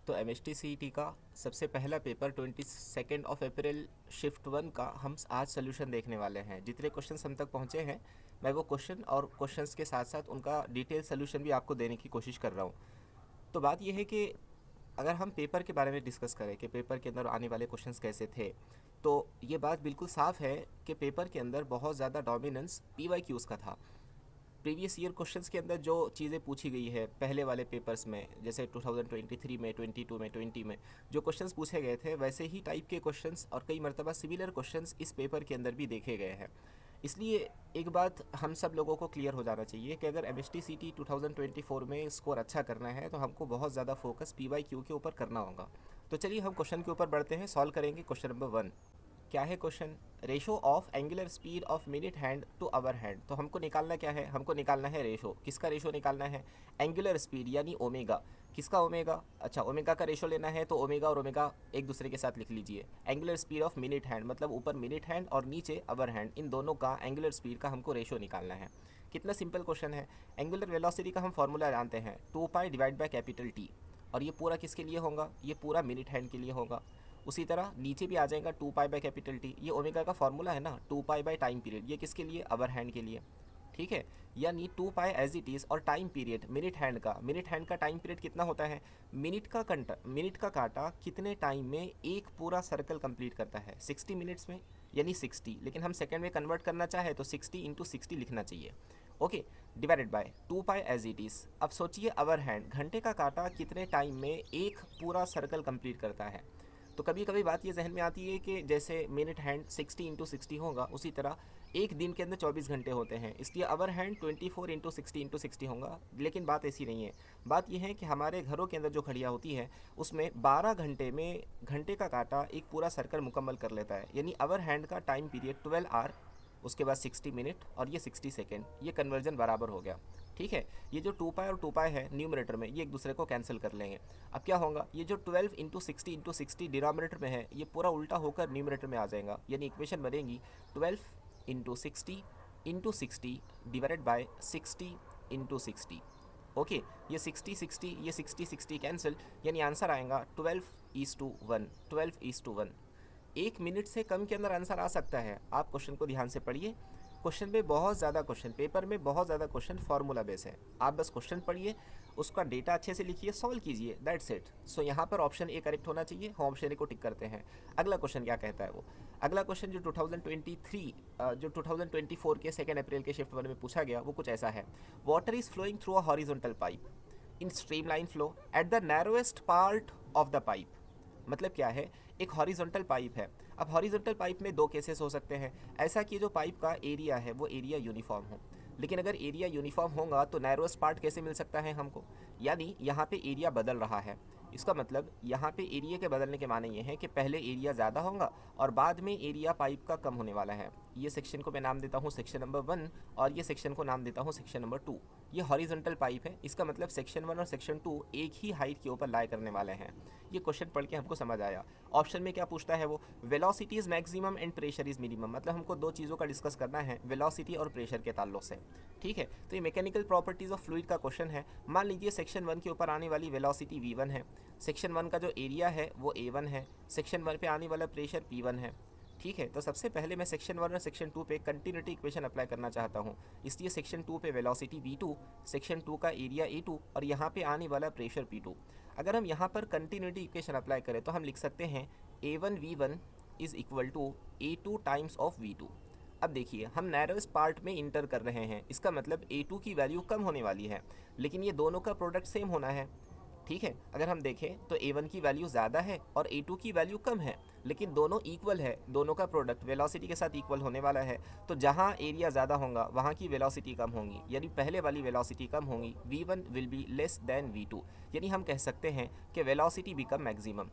तो MHTCET का सबसे पहला पेपर 22 अप्रैल शिफ्ट 1 का हम आज सोल्यूशन देखने वाले हैं। जितने क्वेश्चंस हम तक पहुंचे हैं मैं वो क्वेश्चन और क्वेश्चंस के साथ साथ उनका डिटेल सोल्यूशन भी आपको देने की कोशिश कर रहा हूं। तो बात यह है कि अगर हम पेपर के बारे में डिस्कस करें कि पेपर के अंदर आने वाले क्वेश्चंस कैसे थे, तो ये बात बिल्कुल साफ़ है कि पेपर के अंदर बहुत ज़्यादा डोमिनेंस PYQs का था। प्रीवियस ईयर क्वेश्चंस के अंदर जो चीज़ें पूछी गई है पहले वाले पेपर्स में, जैसे 2023 में, 22 में, 20 में जो क्वेश्चंस पूछे गए थे, वैसे ही टाइप के क्वेश्चंस और कई मरतबा सिमिलर क्वेश्चंस इस पेपर के अंदर भी देखे गए हैं। इसलिए एक बात हम सब लोगों को क्लियर हो जाना चाहिए कि अगर MHTCET 2024 में स्कोर अच्छा करना है तो हमको बहुत ज़्यादा फोकस PYQ के ऊपर करना होगा। तो चलिए हम क्वेश्चन के ऊपर बढ़ते हैं, सॉल्व करेंगे। क्वेश्चन नंबर 1 क्या है question? Ratio of angular speed of minute hand to hour hand. तो हमको निकालना क्या है? हमको निकालना है रेशो। किसका रेशो निकालना है? एंगुलर स्पीड यानी ओमेगा। किसका ओमेगा? अच्छा, ओमेगा का रेशो लेना है तो ओमेगा और ओमेगा एक दूसरे के साथ लिख लीजिए। Angular speed of minute hand मतलब ऊपर मिनट हैंड और नीचे आवर हैंड, इन दोनों का एंगुलर स्पीड का हमको रेशो निकालना है। कितना सिंपल क्वेश्चन है। एंगुलर वेलोसिटी का हम फॉर्मूला जानते हैं 2π डिवाइड बाय कैपिटल T, और ये पूरा किसके लिए होगा? ये पूरा मिनट हैंड के लिए होगा। उसी तरह नीचे भी आ जाएगा 2π बाय कैपिटल T, ये ओमेगा का फॉर्मूला है ना, 2π बाय टाइम पीरियड, ये किसके लिए? अवर हैंड के लिए। ठीक है, यानी 2π एज इट इज़, और टाइम पीरियड मिनट हैंड का टाइम पीरियड कितना होता है? मिनट का कांटा कितने टाइम में एक पूरा सर्कल कंप्लीट करता है? 60 मिनट्स में, यानी 60। लेकिन हम सेकेंड में कन्वर्ट करना चाहे तो 60 × 60 लिखना चाहिए। Okay, divided by 2π as it is. अब सोचिए अवर हैंड, घंटे का कांटा कितने टाइम में एक पूरा सर्कल कंप्लीट करता है? तो कभी कभी बात ये जहन में आती है कि जैसे मिनट हैंड 60 × 60 होगा, उसी तरह एक दिन के अंदर 24 घंटे होते हैं, इसलिए आवर हैंड 24 × 60 होगा। लेकिन बात ऐसी नहीं है। बात यह है कि हमारे घरों के अंदर जो घड़ियाँ होती हैं उसमें 12 घंटे में घंटे का कांटा एक पूरा सर्कल मुकम्मल कर लेता है, यानी आवर हैंड का टाइम पीरियड 12 आवर, उसके बाद 60 मिनट और ये 60 सेकेंड, ये कन्वर्जन बराबर हो गया। ठीक है, ये जो 2π और 2π है न्यूमरेटर में, ये एक दूसरे को कैंसिल कर लेंगे। अब क्या होगा? ये जो 12 × 60 × 60 डिनोमिनेटर में है, ये पूरा उल्टा होकर न्यूमरेटर में आ जाएगा, यानी इक्वेशन बनेगी 12 × 60 × 60 डिवाइडेड बाय 60 × 60। ओके, ये 60 कैंसिल, यानी आंसर आएगा 12:1। 12:1। 1 मिनट से कम के अंदर आंसर आ सकता है। आप क्वेश्चन को ध्यान से पढ़िए। क्वेश्चन में बहुत ज़्यादा क्वेश्चन, पेपर में बहुत ज़्यादा क्वेश्चन फार्मूला बेस है। आप बस क्वेश्चन पढ़िए, उसका डेटा अच्छे से लिखिए, सॉल्व कीजिए, दैट्स इट। सो यहाँ पर ऑप्शन ए करेक्ट होना चाहिए। हम ऑप्शन ए को टिक करते हैं। अगला क्वेश्चन क्या कहता है? वो अगला क्वेश्चन जो 2024 के 2 अप्रैल के शिफ्ट 1 में पूछा गया, वो कुछ ऐसा है। Water is flowing through a horizontal pipe in streamline flow at the narrowest part of the pipe. मतलब क्या है? एक हॉरिजॉन्टल पाइप है। अब हॉरिजॉन्टल पाइप में दो केसेस हो सकते हैं। ऐसा कि जो पाइप का एरिया है वो एरिया यूनिफॉर्म हो, लेकिन अगर एरिया यूनिफॉर्म होगा तो नैरोएस्ट पार्ट कैसे मिल सकता है हमको? यानी यहाँ पे एरिया बदल रहा है। इसका मतलब यहाँ पे एरिया के बदलने के माने ये हैं कि पहले एरिया ज़्यादा होगा और बाद में एरिया पाइप का कम होने वाला है। ये सेक्शन को मैं नाम देता हूँ सेक्शन नंबर 1 और ये सेक्शन को नाम देता हूँ सेक्शन नंबर 2। ये हॉरिजॉन्टल पाइप है, इसका मतलब सेक्शन 1 और सेक्शन 2 एक ही हाइट के ऊपर लाई करने वाले हैं। ये क्वेश्चन पढ़ के हमको समझ आया। ऑप्शन में क्या पूछता है वो? Velocity is maximum and pressure is minimum. मतलब हमको दो चीज़ों का डिस्कस करना है, वेलोसिटी और प्रेशर के ताल्लुक से। ठीक है, तो ये मैकेनिकल प्रॉपर्टीज़ ऑफ फ्लूइड का क्वेश्चन है। मान लीजिए सेक्शन 1 के ऊपर आने वाली वेलोसिटी V1 है, सेक्शन 1 का जो एरिया है वो A1 है, सेक्शन 1 पे आने वाला प्रेशर P1 है। ठीक है, तो सबसे पहले मैं सेक्शन 1 और सेक्शन 2 पे कंटिन्यूटी इक्वेशन अप्लाई करना चाहता हूँ। इसलिए सेक्शन 2 पे वेलोसिटी V2, सेक्शन 2 का एरिया A2 और यहाँ पे आने वाला प्रेशर P2। अगर हम यहाँ पर कंटिन्यूटी इक्वेशन अप्लाई करें तो हम लिख सकते हैं A1 V1 is equal to A2 times of V2। अब देखिए, हम नैरोएस्ट पार्ट में इंटर कर रहे हैं, इसका मतलब A2 की वैल्यू कम होने वाली है, लेकिन ये दोनों का प्रोडक्ट सेम होना है। ठीक है, अगर हम देखें तो A1 की वैल्यू ज़्यादा है और A2 की वैल्यू कम है, लेकिन दोनों इक्वल है, दोनों का प्रोडक्ट वेलोसिटी के साथ इक्वल होने वाला है। तो जहाँ एरिया ज़्यादा होगा वहाँ की वेलोसिटी कम होगी, यानी पहले वाली वेलोसिटी कम होगी। V1 will be less than V2, यानी हम कह सकते हैं कि वेलोसिटी बिकम मैक्सिमम।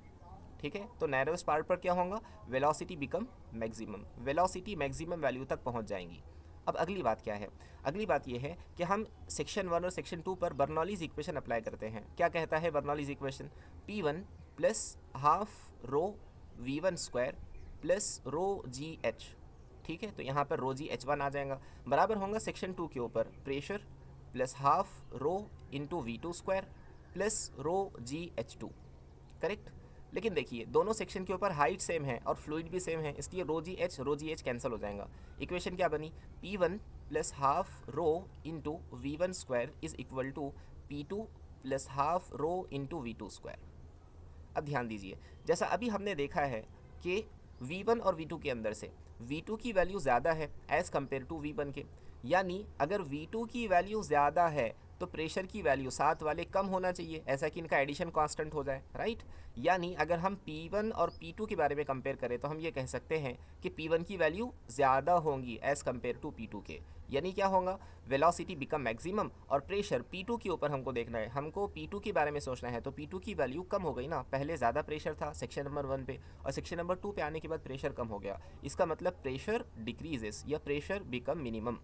ठीक है, तो नैरोएस्ट पार्ट पर क्या होगा? Velocity become maximum, velocity maximum value तक पहुँच जाएंगी। अब अगली बात क्या है? अगली बात यह है कि हम सेक्शन 1 और सेक्शन 2 पर बर्नौलीज़ इक्वेशन अप्लाई करते हैं। क्या कहता है Bernoulli's equation? P1 plus half rho V1 square plus rho GH। ठीक है, तो यहाँ पर रो GH1 आ जाएगा, बराबर होगा सेक्शन 2 के ऊपर pressure plus half rho into V2 square plus रो GH2। करेक्ट। लेकिन देखिए दोनों सेक्शन के ऊपर हाइट सेम है और फ्लूइड भी सेम है, इसलिए रो जी एच कैंसिल हो जाएगा। इक्वेशन क्या बनी, P1 plus half rho into V1 square is equal to P2 plus half rho into V2 square. अब ध्यान दीजिए, जैसा अभी हमने देखा है कि V1 और V2 के अंदर से V2 की वैल्यू ज़्यादा है एज़ कम्पेयर टू V1 के, यानी अगर V2 की वैल्यू ज़्यादा है तो प्रेशर की वैल्यू साथ वाले कम होना चाहिए, ऐसा कि इनका एडिशन कांस्टेंट हो जाए, राइट। यानी अगर हम P1 और P2 के बारे में कंपेयर करें तो हम ये कह सकते हैं कि P1 की वैल्यू ज़्यादा होंगी एज़ कम्पेयर टू P2 के, यानी क्या होगा, वेलोसिटी बिकम मैक्सिमम और प्रेशर P2 के ऊपर हमको देखना है, हमको P2 के बारे में सोचना है, तो P2 की वैल्यू कम हो गई ना, पहले ज़्यादा प्रेशर था सेक्शन नंबर 1 पे और सेक्शन नंबर 2 पे आने के बाद प्रेशर कम हो गया, इसका मतलब प्रेशर डिक्रीजेस या प्रेशर बिकम मिनिमम।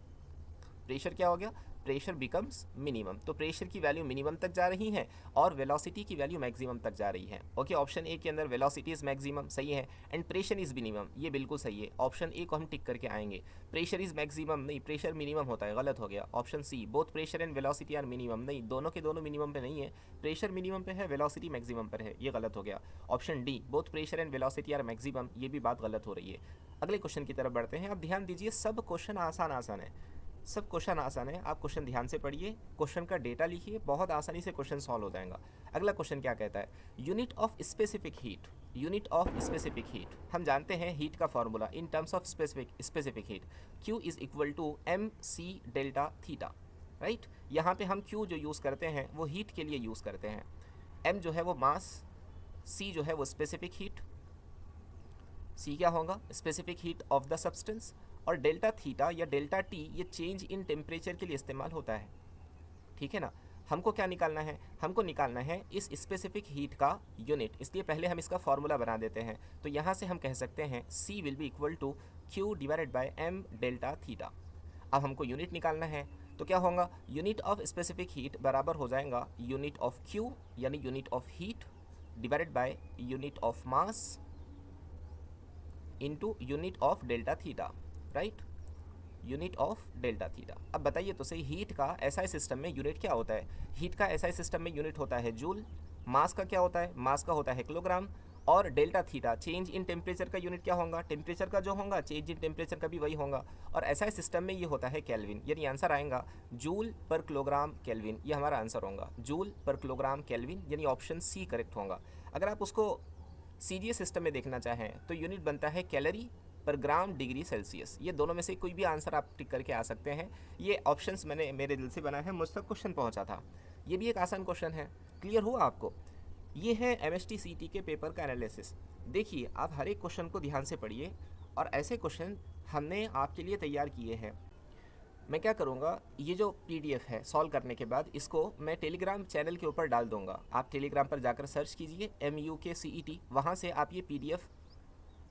प्रेशर क्या हो गया, प्रेशर बिकम्स मिनिमम, तो प्रेशर की वैल्यू मिनिमम तक जा रही है और वेलोसिटी की वैल्यू मैक्सिमम तक जा रही है। ओके, ऑप्शन ए के अंदर वेलोसिटी इज मैक्सिमम सही है एंड प्रेशर इज मिनिमम, ये बिल्कुल सही है। ऑप्शन ए को हम टिक करके आएंगे। प्रेशर इज मैक्सिमम नहीं, प्रेशर मिनिमम होता है, गलत हो गया। Option C both pressure and velocity are minimum, नहीं, दोनों के दोनों मिनिमम पे नहीं है, प्रेशर मिनिमम पे है, वेलोसिटी मैक्सिमम पर है, ये गलत हो गया। Option D both pressure and velocity are maximum, ये भी बात गलत हो रही है। अगले क्वेश्चन की तरफ बढ़ते हैं। अब ध्यान दीजिए, सब क्वेश्चन आसान है, सब क्वेश्चन आसान है, आप क्वेश्चन ध्यान से पढ़िए, क्वेश्चन का डेटा लिखिए, बहुत आसानी से क्वेश्चन सॉल्व हो जाएगा। अगला क्वेश्चन क्या कहता है, unit of specific heat, unit of specific heat, हम जानते हैं हीट का formula in terms of specific heat, Q is equal to MC delta theta, right. यहाँ पे हम Q जो यूज़ करते हैं वो हीट के लिए यूज़ करते हैं, M जो है वो मास, C जो है वो स्पेसिफिक हीट, C क्या होगा, specific heat of the substance, और डेल्टा थीटा या डेल्टा टी ये चेंज इन टेम्परेचर के लिए इस्तेमाल होता है, ठीक है ना। हमको क्या निकालना है, हमको निकालना है इस स्पेसिफिक हीट का यूनिट, इसलिए पहले हम इसका फॉर्मूला बना देते हैं। तो यहाँ से हम कह सकते हैं C will be equal to Q divided by M delta theta. अब हमको यूनिट निकालना है, तो क्या होगा, यूनिट ऑफ स्पेसिफिक हीट बराबर हो जाएगा यूनिट ऑफ Q यानी unit of heat divided by unit of mass into unit of delta theta, right, unit of delta theta. अब बताइए तो सही, हीट का एसआई सिस्टम में यूनिट क्या होता है, हीट का एसआई सिस्टम में यूनिट होता है जूल, मास का क्या होता है, मास का होता है किलोग्राम, और delta theta change in temperature का यूनिट क्या होगा, टेम्परेचर का जो होगा चेंज इन टेम्परेचर का भी वही होगा, और एसआई सिस्टम में ये होता है केल्विन, यानी आंसर आएगा जूल पर किलोग्राम केल्विन, ये हमारा आंसर होगा जूल पर किलोग्राम केल्विन, यानी ऑप्शन सी करेक्ट होगा। अगर आप उसको सीजीएस सिस्टम में देखना चाहें तो यूनिट बनता है कैलोरी पर ग्राम डिग्री सेल्सियस, ये दोनों में से कोई भी आंसर आप टिक करके आ सकते हैं। ये ऑप्शंस मैंने मेरे दिल से बना है, मुझ तक क्वेश्चन पहुंचा था, ये भी एक आसान क्वेश्चन है। क्लियर हुआ आपको, ये है MST CT के पेपर का एनालिसिस। देखिए आप हर एक क्वेश्चन को ध्यान से पढ़िए और ऐसे क्वेश्चन हमने आपके लिए तैयार किए हैं। मैं क्या करूँगा, ये जो PDF है सॉल्व करने के बाद इसको मैं टेलीग्राम चैनल के ऊपर डाल दूँगा, आप टेलीग्राम पर जाकर सर्च कीजिए MUK CET, वहाँ से आप ये PDF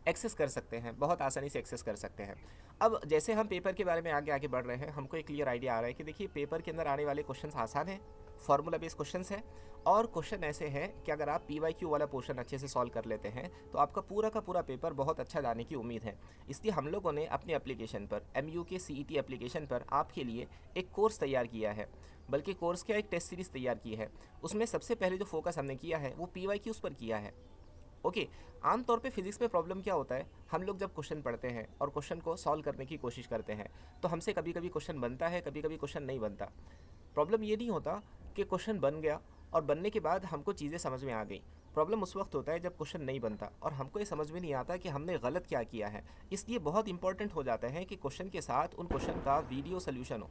एक्सेस कर सकते हैं, बहुत आसानी से एक्सेस कर सकते हैं। अब जैसे हम पेपर के बारे में आगे आगे बढ़ रहे हैं, हमको एक क्लियर आइडिया आ रहा है कि देखिए पेपर के अंदर आने वाले क्वेश्चंस आसान हैं, फार्मूला बेस्ड क्वेश्चंस हैं, और क्वेश्चन ऐसे हैं कि अगर आप PYQ वाला पोर्शन अच्छे से सॉल्व कर लेते हैं तो आपका पूरा का पूरा पेपर बहुत अच्छा जाने की उम्मीद है। इसलिए हम लोगों ने अपने एप्लीकेशन पर MUK CET एप्लीकेशन पर आपके लिए एक कोर्स तैयार किया है, बल्कि कोर्स क्या एक टेस्ट सीरीज़ तैयार की है। उसमें सबसे पहले जो फोकस हमने किया है वो PYQs पर किया है। ओके, आमतौर पे फिजिक्स में प्रॉब्लम क्या होता है, हम लोग जब क्वेश्चन पढ़ते हैं और क्वेश्चन को सॉल्व करने की कोशिश करते हैं तो हमसे कभी कभी क्वेश्चन बनता है, कभी कभी क्वेश्चन नहीं बनता। प्रॉब्लम ये नहीं होता कि क्वेश्चन बन गया और बनने के बाद हमको चीज़ें समझ में आ गई, प्रॉब्लम उस वक्त होता है जब क्वेश्चन नहीं बनता और हमको ये समझ में नहीं आता कि हमने गलत क्या किया है। इसलिए बहुत इंपॉर्टेंट हो जाता है कि क्वेश्चन के साथ उन क्वेश्चन का वीडियो सोल्यूशन हो,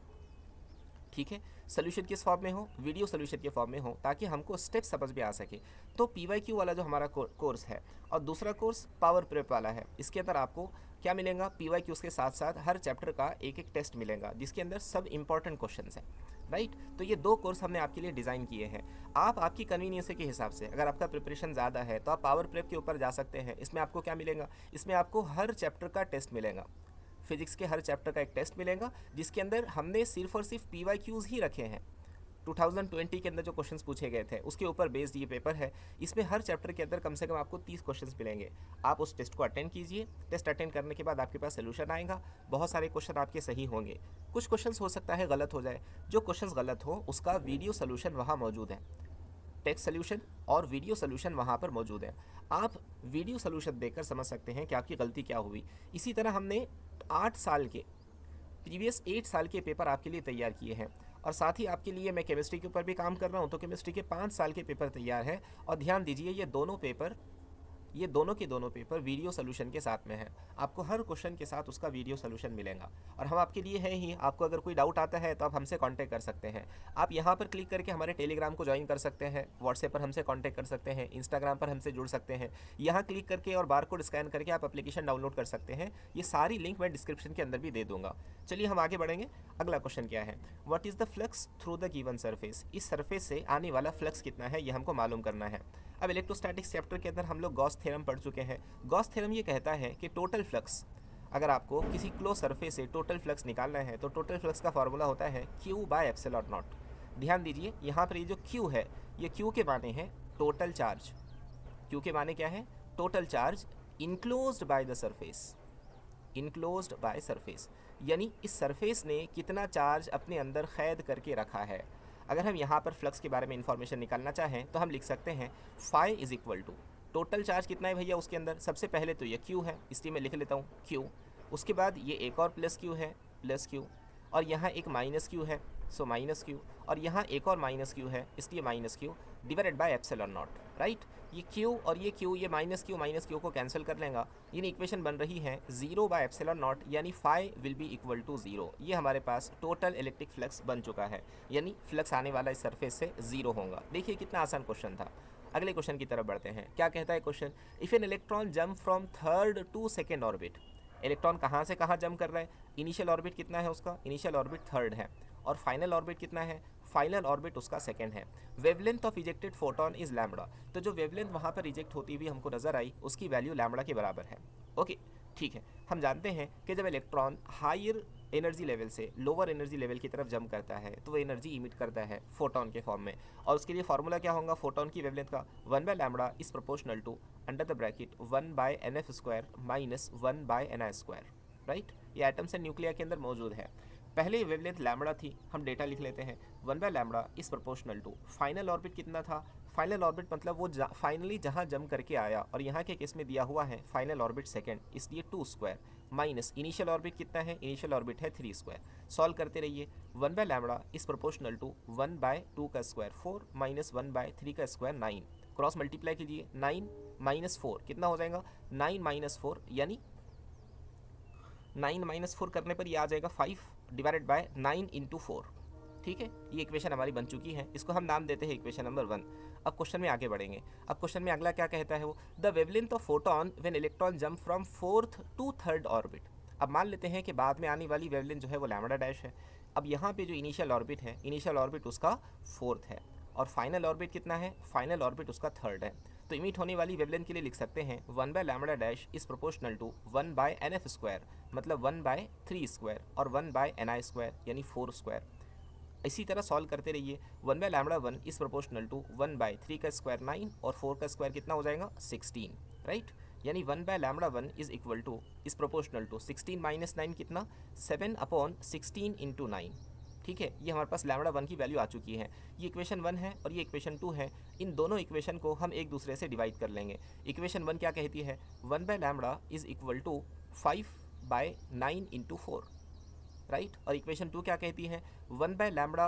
ठीक है, सोल्यूशन किस फॉर्म में हो, वीडियो सोल्यूशन के फॉर्म में हो, ताकि हमको स्टेप समझ में आ सके। तो PYQ वाला जो हमारा कोर्स है और दूसरा कोर्स पावर प्रेप वाला है, इसके अंदर आपको क्या मिलेगा, PYQs के साथ साथ हर चैप्टर का एक एक टेस्ट मिलेगा जिसके अंदर सब इंपॉर्टेंट क्वेश्चंस हैं, राइट। तो ये दो कोर्स हमने आपके लिए डिज़ाइन किए हैं। आप आपकी कन्वीनियंस के हिसाब से, अगर आपका प्रिपरेशन ज़्यादा है तो आप पावर प्रेप के ऊपर जा सकते हैं। इसमें आपको क्या मिलेगा, इसमें आपको हर चैप्टर का टेस्ट मिलेगा, फिजिक्स के हर चैप्टर का एक टेस्ट मिलेगा जिसके अंदर हमने सिर्फ और सिर्फ PYQs ही रखे हैं। 2020 के अंदर जो क्वेश्चंस पूछे गए थे उसके ऊपर बेस्ड ये पेपर है। इसमें हर चैप्टर के अंदर कम से कम आपको 30 क्वेश्चंस मिलेंगे। आप उस टेस्ट को अटेंड कीजिए, टेस्ट अटेंड करने के बाद आपके पास सोल्यूशन आएगा। बहुत सारे क्वेश्चन आपके सही होंगे, कुछ क्वेश्चंस हो सकता है गलत हो जाए, जो क्वेश्चंस गलत हो उसका वीडियो सोल्यूशन वहाँ मौजूद है। टेक्स्ट सोल्यूशन और वीडियो सोल्यूशन वहाँ पर मौजूद है। आप वीडियो सोल्यूशन देखकर समझ सकते हैं कि आपकी गलती क्या हुई। इसी तरह हमने 8 साल के प्रीवियस 8 साल के पेपर आपके लिए तैयार किए हैं, और साथ ही आपके लिए मैं केमिस्ट्री के ऊपर भी काम कर रहा हूँ, तो केमिस्ट्री के 5 साल के पेपर तैयार हैं। और ध्यान दीजिए, ये दोनों के दोनों पेपर वीडियो सोल्यूशन के साथ में है। आपको हर क्वेश्चन के साथ उसका वीडियो सोल्यूशन मिलेगा, और हम आपके लिए हैं ही। आपको अगर कोई डाउट आता है तो आप हमसे कांटेक्ट कर सकते हैं। आप यहाँ पर क्लिक करके हमारे टेलीग्राम को ज्वाइन कर सकते हैं, व्हाट्सएप पर हमसे कांटेक्ट कर सकते हैं, इंस्टाग्राम पर हमसे जुड़ सकते हैं। यहाँ क्लिक करके और बारकोड स्कैन करके आप एप्लीकेशन डाउनलोड कर सकते हैं। ये सारी लिंक मैं डिस्क्रिप्शन के अंदर भी दे दूंगा। चलिए हम आगे बढ़ेंगे। अगला क्वेश्चन क्या है, what is the flux through the given surface. इस सरफेस से आने वाला फ्लक्स कितना है, ये हमको मालूम करना है। अब इलेक्ट्रोस्टैटिक्स चैप्टर के अंदर हम लोग गॉस थ्योरम पढ़ चुके हैं। गॉस थ्योरम ये कहता है कि टोटल फ्लक्स, अगर आपको किसी क्लोज सरफेस से टोटल फ्लक्स निकालना है तो टोटल फ्लक्स का फॉर्मूला होता है Q बाय एप्सिलॉन नॉट। ध्यान दीजिए, यहाँ पर ये जो Q है, ये Q के माने हैं टोटल चार्ज। Q के माने क्या है, total charge enclosed by the surface, enclosed by surface, यानी इस सरफेस ने कितना चार्ज अपने अंदर कैद करके रखा है। अगर हम यहाँ पर फ्लक्स के बारे में इंफॉर्मेशन निकालना चाहें तो हम लिख सकते हैं phi is equal to, total charge कितना है भैया उसके अंदर, सबसे पहले तो ये Q है, इसलिए मैं लिख लेता हूँ Q। उसके बाद ये एक और प्लस Q है, प्लस Q, और यहाँ एक माइनस Q है, सो माइनस Q, और यहाँ एक और माइनस Q है, इसलिए minus Q divided bye epsilon not, right. ये Q और ये Q, ये माइनस Q को कैंसिल कर लेगा, यानी इक्वेशन बन रही है 0 बाय एप्सिलॉन नॉट, यानी phi will be equal to 0। ये हमारे पास टोटल इलेक्ट्रिक फ्लक्स बन चुका है, यानी फ्लक्स आने वाला इस सरफेस से 0 होगा। देखिए कितना आसान क्वेश्चन था। अगले क्वेश्चन की तरफ बढ़ते हैं। क्या कहता है question, if an electron jump from third to second orbit. Electron कहाँ से कहाँ जंप कर रहा है, इनिशियल ऑर्बिट कितना है उसका, इनिशियल ऑर्बिट थर्ड है, और फाइनल ऑर्बिट कितना है, फाइनल ऑर्बिट उसका सेकंड है। Wavelength of ejected photon is lambda, तो जो वेवलेंथ वहाँ पर रिजेक्ट होती हुई हमको नजर आई उसकी वैल्यू लैम्बडा के बराबर है। ओके ठीक है, हम जानते हैं कि जब इलेक्ट्रॉन हायर एनर्जी लेवल से लोअर एनर्जी लेवल की तरफ जंप करता है तो वो एनर्जी इमिट करता है फोटोन के फॉर्म में, और उसके लिए फार्मूला क्या होगा फोटोन की वेवलेंथ का, 1 by lambda is proportional to under the bracket 1 by NF square minus 1 by NI square, right. ये एटम्स एंड न्यूक्लिया के अंदर मौजूद है। पहले वेवलेंथ लैम्बडा थी, हम डेटा लिख लेते हैं, 1 by lambda is proportional to final orbit कितना था, फाइनल ऑर्बिट मतलब वो फाइनली जहाँ जंप करके आया, और यहाँ के केस में दिया हुआ है फाइनल ऑर्बिट सेकंड, इसलिए 2 स्क्वायर माइनस इनिशियल ऑर्बिट कितना है, इनिशियल ऑर्बिट है 3 स्क्वायर। सॉल्व करते रहिए, 1 by lambda is proportional to 1 by 2 का स्क्वायर 4 माइनस 1 बाय 3 का स्क्वायर 9, क्रॉस मल्टीप्लाई कीजिए, 9 माइनस 4 कितना हो जाएगा, 9 माइनस 4, यानी 9 माइनस 4 करने पर ये आ जाएगा 5 डिवाइडेड बाय 9 इंटू 4। ठीक है, ये इक्वेशन हमारी बन चुकी है, इसको हम नाम देते हैं इक्वेशन नंबर 1। अब क्वेश्चन में आगे बढ़ेंगे। अब क्वेश्चन में अगला क्या कहता है वो, the wavelength of photon when electron jump from 4th to 3rd orbit. अब मान लेते हैं कि बाद में आने वाली वेवलेंथ जो है वो लैम्बडा डैश है। अब यहाँ पे जो इनिशियल ऑर्बिट है, इनिशियल ऑर्बिट उसका 4th है, और फाइनल ऑर्बिट कितना है, फाइनल ऑर्बिट उसका 3rd है। तो इमिट होने वाली वेवलेंथ के लिए लिख सकते हैं 1 by lambda dash is proportional to 1 by NF square, मतलब 1 बाय 3 स्क्वायर, और 1 बाय NI स्क्वायर यानी 4 स्क्वायर। इसी तरह सॉल्व करते रहिए, 1 by lambda 1 is proportional to 1 by 3 का स्क्वायर 9, और 4 का स्क्वायर कितना हो जाएगा 16, राइट। यानी 1 by lambda 1 is equal to is proportional to 16 minus 9 कितना, 7 अपॉन 16 इंटू 9। ठीक है, ये हमारे पास लैम्बडा 1 की वैल्यू आ चुकी है। ये इक्वेशन 1 है और ये इक्वेशन 2 है। इन दोनों इक्वेशन को हम एक दूसरे से डिवाइड कर लेंगे। इक्वेशन 1 क्या कहती है, 1 by lambda is equal to 5 by 9 into 4, right. और इक्वेशन 2 क्या कहती है, 1 बाय लैम्बडा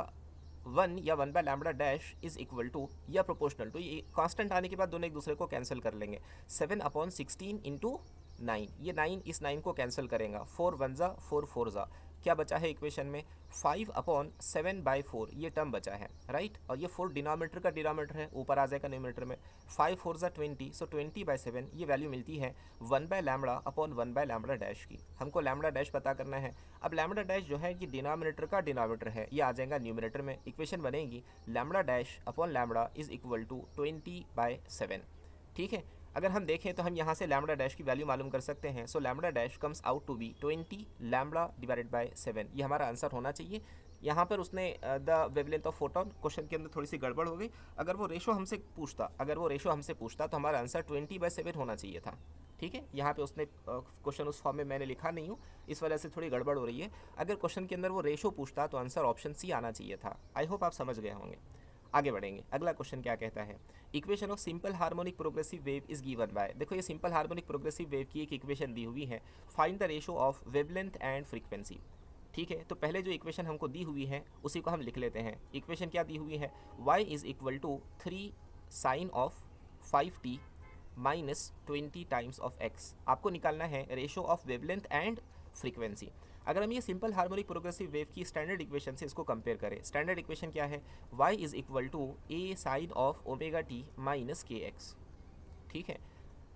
1 या 1 by lambda dash is equal to या प्रोपोर्शनल टू, ये कांस्टेंट आने के बाद दोनों एक दूसरे को कैंसिल कर लेंगे, 7 अपॉन 16 इंटू 9। ये 9 इस 9 को कैंसिल करेगा, 4 1 जा 4 4 जा, क्या बचा है इक्वेशन में, 5 अपॉन 7 बाई 4 ये टर्म बचा है, राइट। और ये 4 डिनोमिनेटर का डिनोमिनेटर है, ऊपर आ जाएगा न्यूमरेटर में, 5 4 जा 20, सो 20 बाई 7 ये वैल्यू मिलती है 1 by lambda upon 1 by lambda dash की। हमको लैम्बडा डैश पता करना है। अब लैम्बडा डैश जो है ये डिनोमिनेटर का डिनोमिनेटर है, ये आ जाएगा न्यूमरेटर में। इक्वेशन बनेगी lambda dash upon lambda is equal to 20 by 7। ठीक है, अगर हम देखें तो हम यहाँ से लैम्बडा डैश की वैल्यू मालूम कर सकते हैं। So lambda dash comes out to be 20 lambda divided by 7, ये हमारा आंसर होना चाहिए। यहाँ पर उसने the wavelength of photon, question के अंदर थोड़ी सी गड़बड़ हो गई। अगर वो रेशो हमसे पूछता तो हमारा आंसर 20 बाय 7 होना चाहिए था। ठीक है, यहाँ पे उसने क्वेश्चन उस फॉर्म में मैंने लिखा नहीं हूँ, इस वजह से थोड़ी गड़बड़ हो रही है। अगर क्वेश्चन के अंदर वो रेशो पूछता तो आंसर ऑप्शन सी आना चाहिए था। आई होप आप समझ गए होंगे। आगे बढ़ेंगे। अगला क्वेश्चन क्या कहता है, equation of simple harmonic progressive wave is given by. देखो ये सिंपल हार्मोनिक प्रोग्रेसिव वेव की एक इक्वेशन दी हुई है, find the ratio of wavelength and frequency. ठीक है, तो पहले जो इक्वेशन हमको दी हुई है उसी को हम लिख लेते हैं। इक्वेशन क्या दी हुई है, y is equal to 3 sine of 5t minus 20 times of x। आपको निकालना है ratio of wavelength and frequency. अगर हम ये सिंपल हार्मोनिक प्रोग्रेसिव वेव की स्टैंडर्ड इक्वेशन से इसको कंपेयर करें, स्टैंडर्ड इक्वेशन क्या है, y is equal to a sine of omega t minus k x. ठीक है,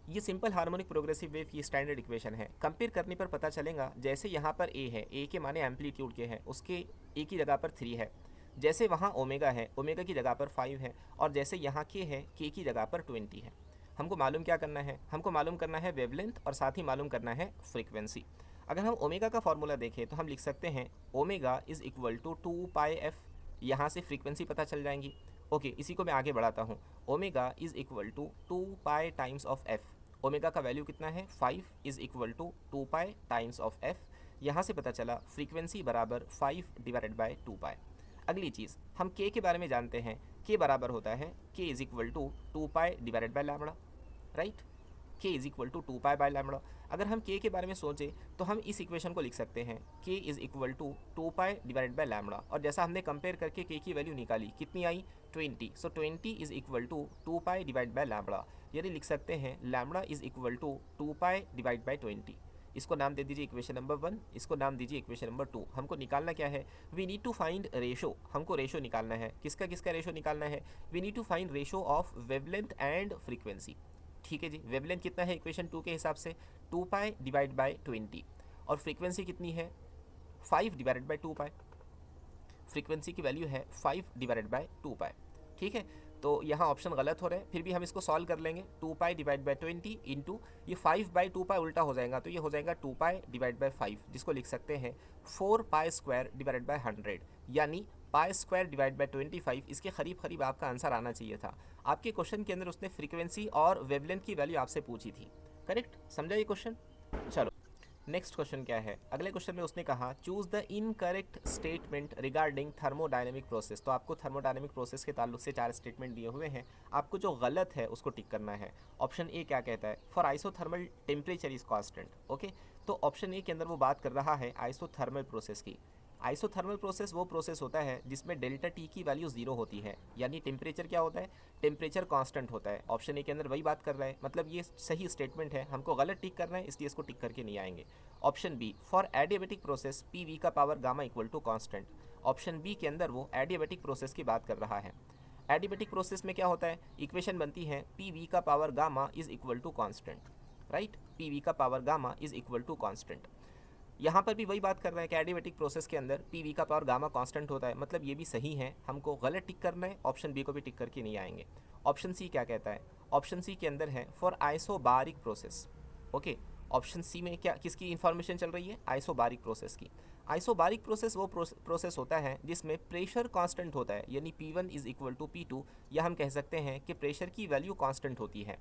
ये सिंपल हार्मोनिक प्रोग्रेसिव वेव की स्टैंडर्ड इक्वेशन है। कंपेयर करने पर पता चलेगा, जैसे यहाँ पर a है, a के माने एम्पलीट्यूड के हैं, उसके a की जगह पर 3 है। जैसे वहाँ ओमेगा है, ओमेगा की जगह पर 5 है, और जैसे यहाँ k है, k की जगह पर 20 है। हमको मालूम क्या करना है, हमको मालूम करना है वेवलेंथ और साथ ही मालूम करना है फ्रीक्वेंसी। अगर हम ओमेगा का फॉर्मूला देखें तो हम लिख सकते हैं omega is equal to 2πf। यहाँ से फ्रीक्वेंसी पता चल जाएंगी। ओके, इसी को मैं आगे बढ़ाता हूँ। Omega is equal to 2π times of f। Omega का वैल्यू कितना है, 5 is equal to 2π times of f। यहाँ से पता चला फ्रीक्वेंसी बराबर 5 डिवाइडेड बाय 2π। अगली चीज़, हम k के बारे में जानते हैं, k बराबर होता है k is equal to 2π divided by lambda, right. k is equal to 2π by lambda. अगर हम k के बारे में सोचें तो हम इस इक्वेशन को लिख सकते हैं, k is equal to 2π divided by lambda, और जैसा हमने कंपेयर करके k की वैल्यू निकाली, कितनी आई, 20। So 20 is equal to 2π divide by lambda, यानी लिख सकते हैं lambda is equal to 2π divide by 20। इसको नाम दे दीजिए इक्वेशन नंबर 1, इसको नाम दीजिए इक्वेशन नंबर 2। हमको निकालना क्या है, we need to find ratio. हमको रेशो निकालना है, किसका किसका रेशो निकालना है, we need to find ratio of wavelength and frequency. ठीक है जी, वेवलेंथ कितना है इक्वेशन 2 के हिसाब से, 2π डिवाइड बाय 20, और फ्रीक्वेंसी कितनी है, 5 डिवाइडेड बाय 2π। फ्रीक्वेंसी की वैल्यू है 5 डिवाइडेड बाय 2π। ठीक है, तो यहाँ ऑप्शन गलत हो रहा है, फिर भी हम इसको सॉल्व कर लेंगे। 2π डिवाइड बाय 20 इंटू ये 5 बाई 2π उल्टा हो जाएगा, तो ये हो जाएगा 2π डिवाइड बाय 5, जिसको लिख सकते हैं 4π स्क्वायर डिवाइडेड बाय 100, यानी पाई स्क्वायर डिवाइड बाय 25। इसके करीब करीब आपका आंसर आना चाहिए था। आपके क्वेश्चन के अंदर उसने फ्रीक्वेंसी और वेवलेंथ की वैल्यू आपसे पूछी थी, करेक्ट, समझा ये क्वेश्चन। चलो नेक्स्ट क्वेश्चन क्या है, अगले क्वेश्चन में उसने कहा choose the incorrect statement regarding thermodynamic process. तो आपको थर्मोडायनेमिक प्रोसेस के ताल्लुक से 4 स्टेटमेंट दिए हुए हैं, आपको जो गलत है उसको टिक करना है। ऑप्शन ए क्या कहता है, for isothermal temperature is constant. Okay, तो ऑप्शन ए के अंदर वो बात कर रहा है आइसोथर्मल प्रोसेस की। आइसोथर्मल प्रोसेस वो प्रोसेस होता है जिसमें डेल्टा टी की वैल्यू 0 होती है, यानी टेम्परेचर क्या होता है, टेम्परेचर कांस्टेंट होता है। ऑप्शन ए के अंदर वही बात कर रहा है, मतलब ये सही स्टेटमेंट है, हमको गलत टिक करना है, इसलिए इसको टिक करके नहीं आएंगे। Option B, for adiabatic process P V का power gamma equal to constant. Option B के अंदर वो एडियाबेटिक प्रोसेस की बात कर रहा है। एडियाबेटिक प्रोसेस में क्या होता है, इक्वेशन बनती है पी वी का power gamma is equal to constant, right, P V का power gamma is equal to constant. यहाँ पर भी वही बात कर रहा है कि एडियाबेटिक प्रोसेस के अंदर पी वी का पावर गामा कांस्टेंट होता है, मतलब ये भी सही है, हमको गलत टिक करना है, ऑप्शन बी को भी टिक करके नहीं आएंगे। ऑप्शन सी क्या कहता है, ऑप्शन सी के अंदर है for isobaric process. Okay, option C में क्या किसकी इंफॉर्मेशन चल रही है, आइसोबारिक प्रोसेस की। आइसोबारिक प्रोसेस वो प्रोसेस होता है जिसमें प्रेशर कांस्टेंट होता है, यानी P1 is equal to P2, या हम कह सकते हैं कि प्रेशर की वैल्यू कांस्टेंट होती है।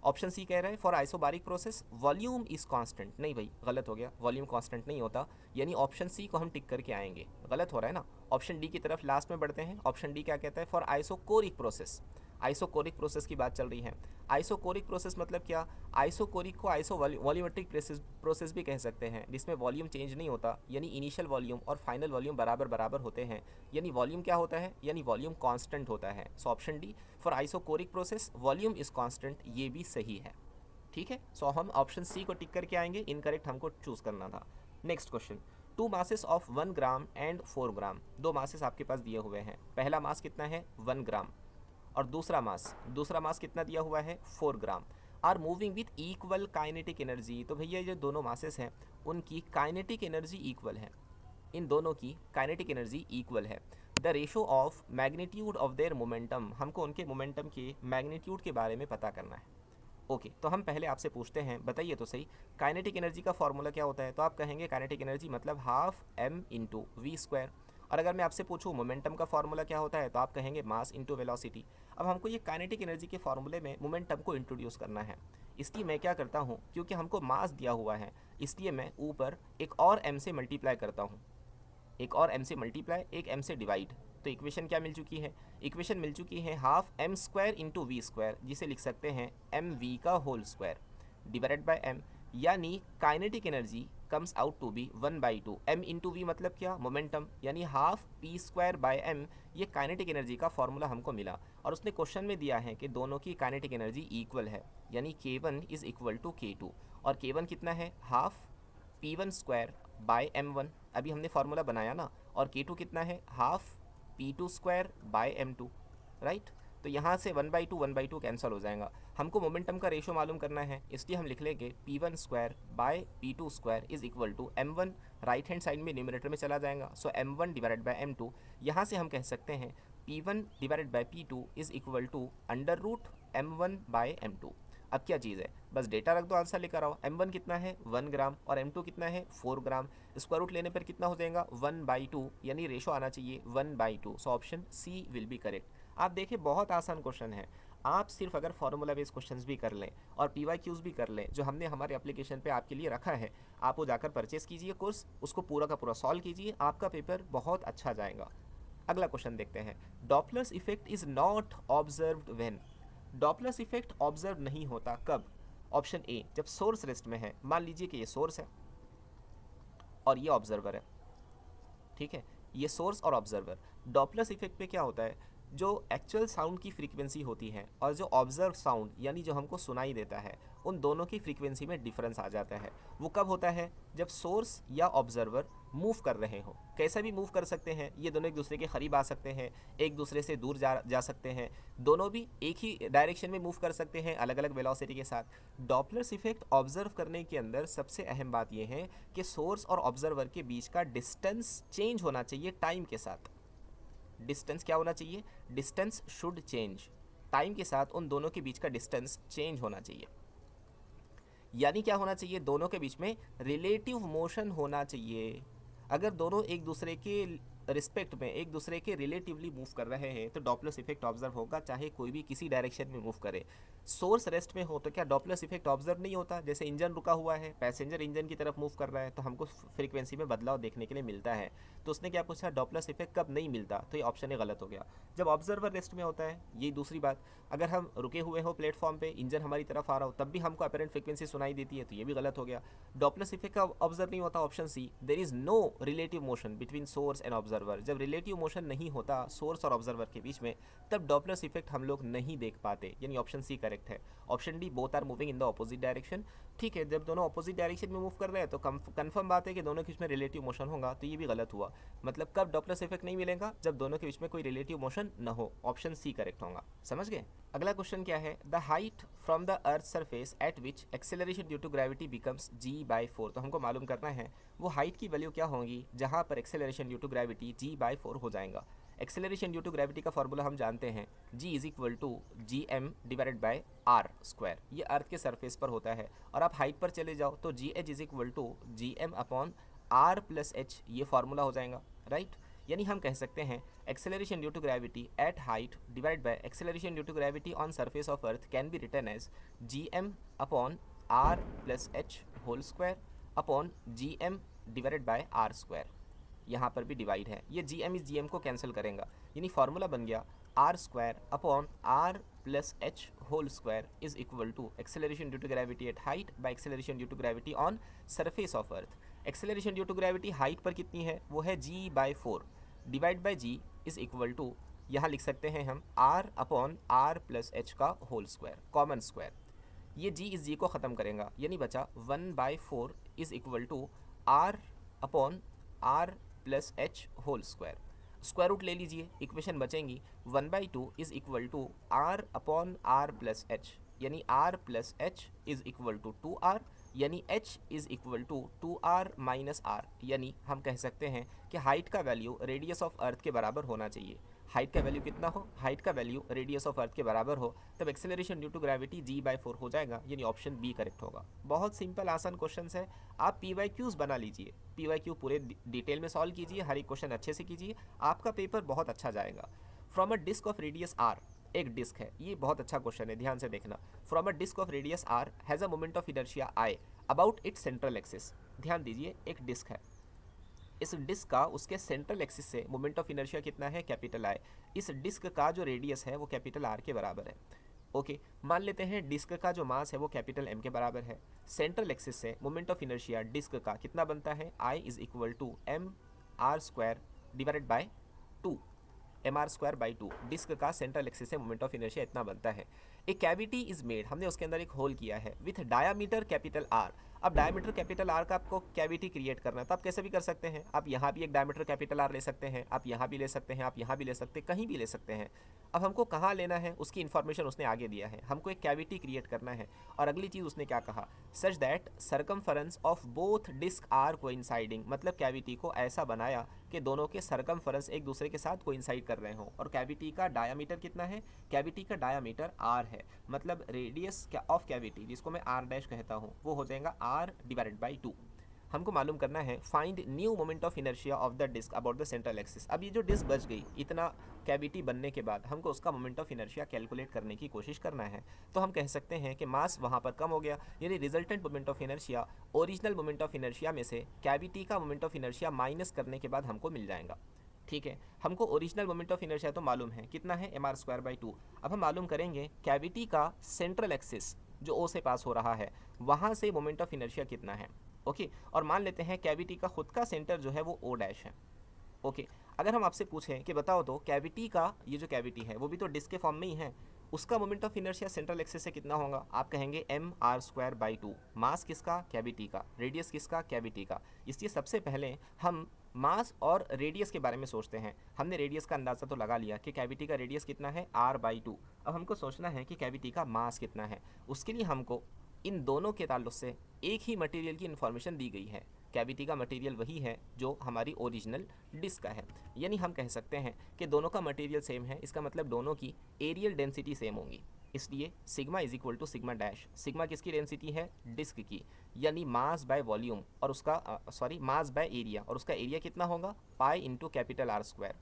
ऑप्शन सी कह रहा है for isobaric process volume is constant. नहीं भाई, गलत हो गया, वॉल्यूम कांस्टेंट नहीं होता, यानी ऑप्शन सी को हम टिक करके आएंगे, गलत हो रहा है ना। ऑप्शन डी की तरफ लास्ट में बढ़ते हैं। ऑप्शन डी क्या कहता है, for isochoric process. Isochoric process की बात चल रही है। आइसोकोरिक प्रोसेस मतलब क्या, आइसोकोरिक को आइसो वॉल्यूमेट्रिक प्रोसेस भी कह सकते हैं, जिसमें वॉल्यूम चेंज नहीं होता, यानी इनिशियल वॉल्यूम और फाइनल वॉल्यूम बराबर बराबर होते हैं, यानी वॉल्यूम क्या होता है, यानी वॉल्यूम कांस्टेंट होता है। So option D for isochoric process volume is constant, ये भी सही है। ठीक है, सो हम ऑप्शन सी को टिक करके आएंगे, इनकरेक्ट हमको चूज करना था। Next question, 2 masses of 1 gram and 4 gram. 2 masses आपके पास दिए हुए हैं, पहला मास कितना है 1 ग्राम, और दूसरा मास कितना दिया हुआ है 4 gram, are moving with equal kinetic energy. तो भैया ये दोनों मासेस हैं, उनकी काइनेटिक एनर्जी इक्वल है, इन दोनों की काइनेटिक एनर्जी इक्वल है। The ratio of magnitude of their momentum, हमको उनके मोमेंटम के मैग्नीट्यूड के बारे में पता करना है। ओके, तो हम पहले आपसे पूछते हैं, बताइए तो सही, काइनेटिक एनर्जी का फॉर्मूला क्या होता है। तो आप कहेंगे काइनेटिक एनर्जी मतलब half m into we square. और अगर मैं आपसे पूछूं मोमेंटम का फॉर्मूला क्या होता है, तो आप कहेंगे मास इंटू वेलोसिटी। अब हमको ये काइनेटिक एनर्जी के फॉर्मूले में मोमेंटम को इंट्रोड्यूस करना है, इसलिए मैं क्या करता हूँ, क्योंकि हमको मास दिया हुआ है, इसलिए मैं ऊपर एक और m से मल्टीप्लाई करता हूँ, एक और m से मल्टीप्लाई, एक m से डिवाइड, तो इक्वेशन क्या मिल चुकी है? इक्वेशन मिल चुकी है half M square into we square, जिसे लिख सकते हैं एम वी का whole square divided by M, यानी kinetic energy comes out to be 1/2। M into V मतलब क्या? मोमेंटम, यानी half P square by M. ये काइनेटिक एनर्जी का फॉर्मूला हमको मिला और उसने क्वेश्चन में दिया है कि दोनों की काइनेटिक एनर्जी इक्वल है, यानी K1 is equal to K2। और K1 कितना है? Half P1 square bye M1, अभी हमने फार्मूला बनाया ना। और K2 कितना है? Half P2 square by M2, right. तो यहाँ से 1/2 कैंसिल हो जाएगा। हमको मोमेंटम का रेशो मालूम करना है, इसलिए हम लिख लेंगे P1 square by P2 square is equal to M1, right hand side में न्यूमरेटर में चला जाएगा, सो M1 डिवाइडेड बाय M2। यहाँ से हम कह सकते हैं P1 divided by P2 is equal to under root M1 by M2। अब क्या चीज़ है, बस डेटा रख दो, आंसर लेकर आओ। M1 कितना है? 1 ग्राम, और M2 कितना है? 4 ग्राम। स्क्वायर रूट लेने पर कितना हो जाएगा? 1/2, यानी रेशो आना चाहिए 1/2। So option C will be correct. आप देखिए बहुत आसान क्वेश्चन है, आप सिर्फ अगर फार्मूला बेस्ड क्वेश्चंस भी कर लें और PYQs भी कर लें जो हमने हमारे एप्लीकेशन पे आपके लिए रखा है, आप वो जाकर परचेस कीजिए कोर्स, उसको पूरा का पूरा सॉल्व कीजिए, आपका पेपर बहुत अच्छा जाएगा। अगला क्वेश्चन देखते हैं। Doppler's effect is not observed when. Doppler's effect observe नहीं होता कब? ऑप्शन ए, जब सोर्स रेस्ट में है। मान लीजिए कि ये सोर्स है और ये ऑब्जर्वर है, ठीक है, ये सोर्स और ऑब्जर्वर। डॉपलर्स इफेक्ट पे क्या होता है, जो एक्चुअल साउंड की फ्रीक्वेंसी होती है और जो ऑब्जर्व साउंड यानी जो हमको सुनाई देता है, उन दोनों की फ्रीक्वेंसी में डिफरेंस आ जाता है। वो कब होता है? जब सोर्स या ऑब्जर्वर मूव कर रहे हो। कैसा भी मूव कर सकते हैं, ये दोनों एक दूसरे के करीब आ सकते हैं, एक दूसरे से दूर जा सकते हैं, दोनों भी एक ही डायरेक्शन में मूव कर सकते हैं अलग अलग वेलोसिटी के साथ। डॉपलर्स इफेक्ट ऑब्जर्व करने के अंदर सबसे अहम बात यह है कि सोर्स और ऑब्जर्वर के बीच का डिस्टेंस चेंज होना चाहिए टाइम के साथ। डिस्टेंस क्या होना चाहिए? डिस्टेंस शुड चेंज, टाइम के साथ उन दोनों के बीच का डिस्टेंस चेंज होना चाहिए। यानी क्या होना चाहिए? दोनों के बीच में रिलेटिव मोशन होना चाहिए। अगर दोनों एक दूसरे के रिस्पेक्ट में एक दूसरे के रिलेटिवली मूव कर रहे हैं तो डॉपलर्स इफेक्ट ऑब्जर्व होगा, चाहे कोई भी किसी डायरेक्शन में मूव करे। सोर्स रेस्ट में हो तो क्या डॉपलर्स इफेक्ट ऑब्जर्व नहीं होता? जैसे इंजन रुका हुआ है, पैसेंजर इंजन की तरफ मूव कर रहा है, तो हमको फ्रीक्वेंसी में बदलाव देखने के लिए मिलता है। तो उसने क्या पूछा, डॉपलर्स इफेक्ट कब नहीं मिलता? तो ये ऑप्शन ही गलत हो गया। जब ऑब्जर्वर रेस्ट में होता है, ये दूसरी बात। अगर हम रुके हुए हो प्लेटफॉर्म पे, इंजन हमारी तरफ आ रहा हो, तब भी हमको अपरेंट फ्रीक्वेंसी सुनाई देती है, तो ये भी गलत हो गया। डॉपलर्स इफेक्ट का ऑब्जर्व नहीं होता, option C, there is no relative motion between source and observer. जब रिलेटिव मोशन नहीं होता सोर्स और ऑब्जर्वर के बीच में, तब डॉपलर्स इफेक्ट हम लोग नहीं देख पाते, यानी ऑप्शन सी करेक्ट है। Option D, both are moving in the opposite direction. ठीक है, जब दोनों ऑपोजिट डायरेक्शन में मूव कर रहे हैं तो कंफर्म बात है कि दोनों के बीच में रिलेटिव मोशन होगा, तो ये भी गलत हुआ। मतलब कब डॉपलर्स इफेक्ट नहीं मिलेगा? जब दोनों के बीच में कोई रिलेटिव मोशन न हो। ऑप्शन सी करेक्ट होगा। समझ गए? अगला क्वेश्चन क्या है, the height from the earth surface at which acceleration due to gravity becomes g/4। तो हमको मालूम करना है वो हाइट की वैल्यू क्या होगी जहाँ पर acceleration due to gravity g/4 हो जाएगा। एक्सेलरेशन ड्यू टू ग्रेविटी का फॉर्मूला हम जानते हैं, g is equal to gm divided by r square. ये अर्थ के सरफेस पर होता है। और आप हाइट पर चले जाओ तो gh is equal to gm upon r plus h, ये फार्मूला हो जाएगा, राइट। यानी हम कह सकते हैं acceleration due to gravity at height divide by acceleration due to gravity on surface of earth can be written as gm upon r plus h whole square upon gm divided by r square. यहाँ पर भी divide है, ये gm इस gm को cancel करेगा, यानी formula बन गया r square upon r plus h whole square is equal to acceleration due to gravity at height by acceleration due to gravity on surface of earth. Acceleration due to gravity height पर कितनी है? वो है g/4 divide by g is equal to, यहाँ लिख सकते हैं हम r upon r plus h का होल स्क्वायर, कॉमन स्क्वायर। ये g इस g को ख़त्म करेगा, यानी बचा 1/4 is equal to r upon r plus h whole square. Square root ले लीजिए, इक्वेशन बचेंगी 1/2 is equal to r upon r plus h, यानी r plus h is equal to 2r, यानी h is equal to 2r minus r। यानी हम कह सकते हैं कि हाइट का वैल्यू रेडियस ऑफ अर्थ के बराबर होना चाहिए। हाइट का वैल्यू कितना हो? हाइट का वैल्यू रेडियस ऑफ अर्थ के बराबर हो, तब acceleration due to gravity g/4 हो जाएगा, यानी ऑप्शन बी करेक्ट होगा। बहुत सिंपल आसान क्वेश्चन है। आप PYQs बना लीजिए, PYQ पूरे डिटेल में सॉल्व कीजिए, हर एक क्वेश्चन अच्छे से कीजिए, आपका पेपर बहुत अच्छा जाएगा। From a disc of radius r, एक डिस्क है, ये बहुत अच्छा क्वेश्चन है, ध्यान से देखना। From a disc of radius r has a moment of inertia I about its central axis. ध्यान दीजिए, एक डिस्क है, इस डिस्क का उसके सेंट्रल एक्सिस से मोमेंट ऑफ इनर्शिया कितना है, कैपिटल आई। इस डिस्क का जो रेडियस है वो कैपिटल आर के बराबर है। ओके, मान लेते हैं डिस्क का जो मास है वो कैपिटल एम के बराबर है। सेंट्रल एक्सिस से मोमेंट ऑफ इनर्शिया डिस्क का कितना बनता है, I is equal to M are square divided by 2, M are square by 2। Disc का सेंट्रल एक्सिस से मोमेंट ऑफ इनर्शिया इतना बनता है। एक कैविटी इज मेड, हमने उसके अंदर एक होल किया है विथ डायामीटर कैपिटल आर। अब डायमीटर कैपिटल आर का आपको कैविटी क्रिएट करना है तो आप कैसे भी कर सकते हैं। आप यहाँ भी एक डायमीटर कैपिटल आर ले सकते हैं, आप यहाँ भी ले सकते हैं, आप यहाँ भी ले सकते हैं, कहीं भी ले सकते हैं। अब हमको कहाँ लेना है उसकी इन्फॉर्मेशन उसने आगे दिया है। हमको एक कैविटी क्रिएट करना है और अगली चीज़ उसने क्या कहा, such that circumference of both disc are coinciding, मतलब कैविटी को ऐसा बनाया कि दोनों के सर्कमफरेंस एक दूसरे के साथ कोइंसाइड कर रहे हों। और कैविटी का डायामीटर कितना है, कैविटी का डायामीटर आर है, मतलब रेडियस ऑफ कैविटी जिसको मैं आर डैश कहता हूँ वो हो जाएगा आर डिवाइडेड बाई 2। हमको मालूम करना है find new moment of inertia of the disc about the central axis. अब ये जो डिस्क बच गई इतना कैविटी बनने के बाद हमको उसका मोमेंट ऑफ इनर्शिया कैलकुलेट करने की कोशिश करना है। तो हम कह सकते हैं कि मास वहाँ पर कम हो गया, यानी resultant moment of inertia original moment of inertia में से कैविटी का मोमेंट ऑफ इनर्शिया माइनस करने के बाद हमको मिल जाएगा। ठीक है, हमको ओरिजिनल मोमेंट ऑफ इनर्शिया तो मालूम है कितना है, एम आर स्क्वायर बाई 2। अब हम मालूम करेंगे कैविटी का सेंट्रल एक्सिस जो ओ से पास हो रहा है वहाँ से मोमेंट ऑफ इनर्शिया कितना है। ओके, और मान लेते हैं कैविटी का खुद का सेंटर जो है वो ओ डैश है। ओके, अगर हम आपसे पूछें कि बताओ तो कैविटी का ये जो कैविटी है वो भी तो डिस्क के फॉर्म में ही है, उसका moment of inertia central axis से कितना होगा, आप कहेंगे एम आर स्क्वायर बाई 2। मास किसका, कैविटी का, रेडियस किसका, कैविटी का। इसलिए सबसे पहले हम मास और रेडियस के बारे में सोचते हैं। हमने रेडियस का अंदाज़ा तो लगा लिया कि कैविटी का रेडियस कितना है, आर बाई 2। अब हमको सोचना है कि कैविटी का मास कितना है। उसके लिए हमको इन दोनों के ताल्लुक से एक ही मटेरियल की इन्फॉर्मेशन दी गई है। कैविटी का मटेरियल वही है जो हमारी ओरिजिनल डिस्क का है, यानी हम कह सकते हैं कि दोनों का मटेरियल सेम है। इसका मतलब दोनों की एरियल डेंसिटी सेम होंगी। इसलिए sigma is equal to sigma dash. Sigma किसकी डेंसिटी है, डिस्क की, यानी मास बाय वॉल्यूम और उसका मास बाय एरिया, और उसका एरिया कितना होगा, pi into capital R square.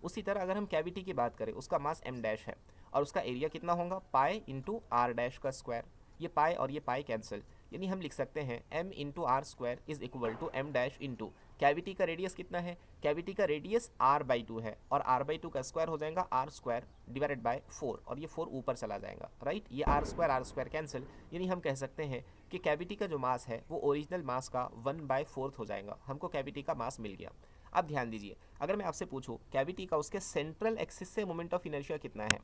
उसी तरह अगर हम कैविटी की बात करें उसका मास एम डैश है और उसका एरिया कितना होगा, पाई इंटू आर डैश का स्क्वायर। ये पाई और ये पाई कैंसिल, यानी हम लिख सकते हैं m into are square is equal to m dash into cavity का रेडियस कितना है, कैविटी का रेडियस r बाई 2 है और r बाई 2 का स्क्वायर हो जाएगा आर स्क्वायर डिवाइडेड बाय 4, और ये 4 ऊपर चला जाएगा, राइट। ये आर स्क्वायर कैंसिल, यानी हम कह सकते हैं कि कैविटी का जो मास है वो ओरिजिनल मास का 1/4 हो जाएगा। हमको कैविटी का मास मिल गया। अब ध्यान दीजिए, अगर मैं आपसे पूछूँ कैविटी का उसके सेंट्रल एक्सिस से मोमेंट ऑफ इनर्शिया कितना है,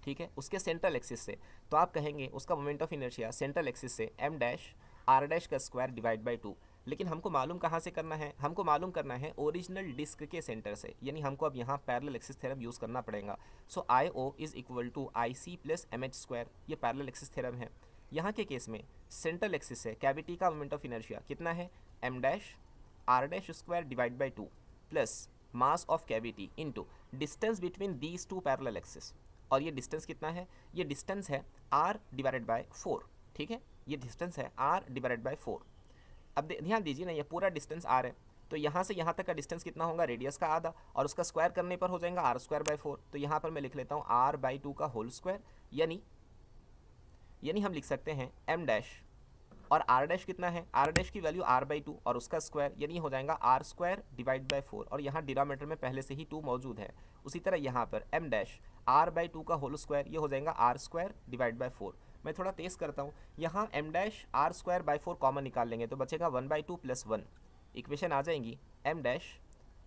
ठीक है, उसके सेंट्रल एक्सिस से, तो आप कहेंगे उसका moment of inertia central axis से एम डैश आर डैश का स्क्वायर डिवाइड बाई 2। लेकिन हमको मालूम कहाँ से करना है, हमको मालूम करना है ओरिजिनल डिस्क के सेंटर से, यानी हमको अब यहाँ पैरेलल एक्सिस थ्योरम यूज़ करना पड़ेगा। So I O is equal to I C plus M H square, ये पैरेलल एक्सिस थ्योरम है। यहाँ के केस में सेंट्रल एक्सिस से कैविटी का मोमेंट ऑफ इनर्शिया कितना है, M dash R dash square divide by 2 plus mass of cavity into distance between these two parallel axis. और ये डिस्टेंस कितना है, ये डिस्टेंस है r डिवाइडेड बाय 4, ठीक है, ये डिस्टेंस है r डिवाइडेड बाय 4। अब ध्यान दीजिए ना, ये पूरा डिस्टेंस r है, तो यहाँ से यहाँ तक का डिस्टेंस कितना होगा, रेडियस का आधा, और उसका स्क्वायर करने पर हो जाएगा आर स्क्वायर बाई 4। तो यहाँ पर मैं लिख लेता हूँ r बाई 2 का होल स्क्वायर, यानी हम लिख सकते हैं m डैश, और r डैश कितना है, r डैश की वैल्यू r बाई 2 और उसका स्क्वायर, यानी हो जाएगा r स्क्वायर डिवाइड बाई 4, और यहाँ डिनोमिनेटर में पहले से ही 2 मौजूद है। उसी तरह यहाँ पर m डैश r बाई 2 का होल स्क्वायर, ये हो जाएगा r स्क्वायर डिवाइड बाई 4। मैं थोड़ा तेज करता हूँ, यहाँ m dash r square by 4 common निकाल लेंगे तो बचेगा 1/2 प्लस 1। इक्वेशन आ जाएंगी m dash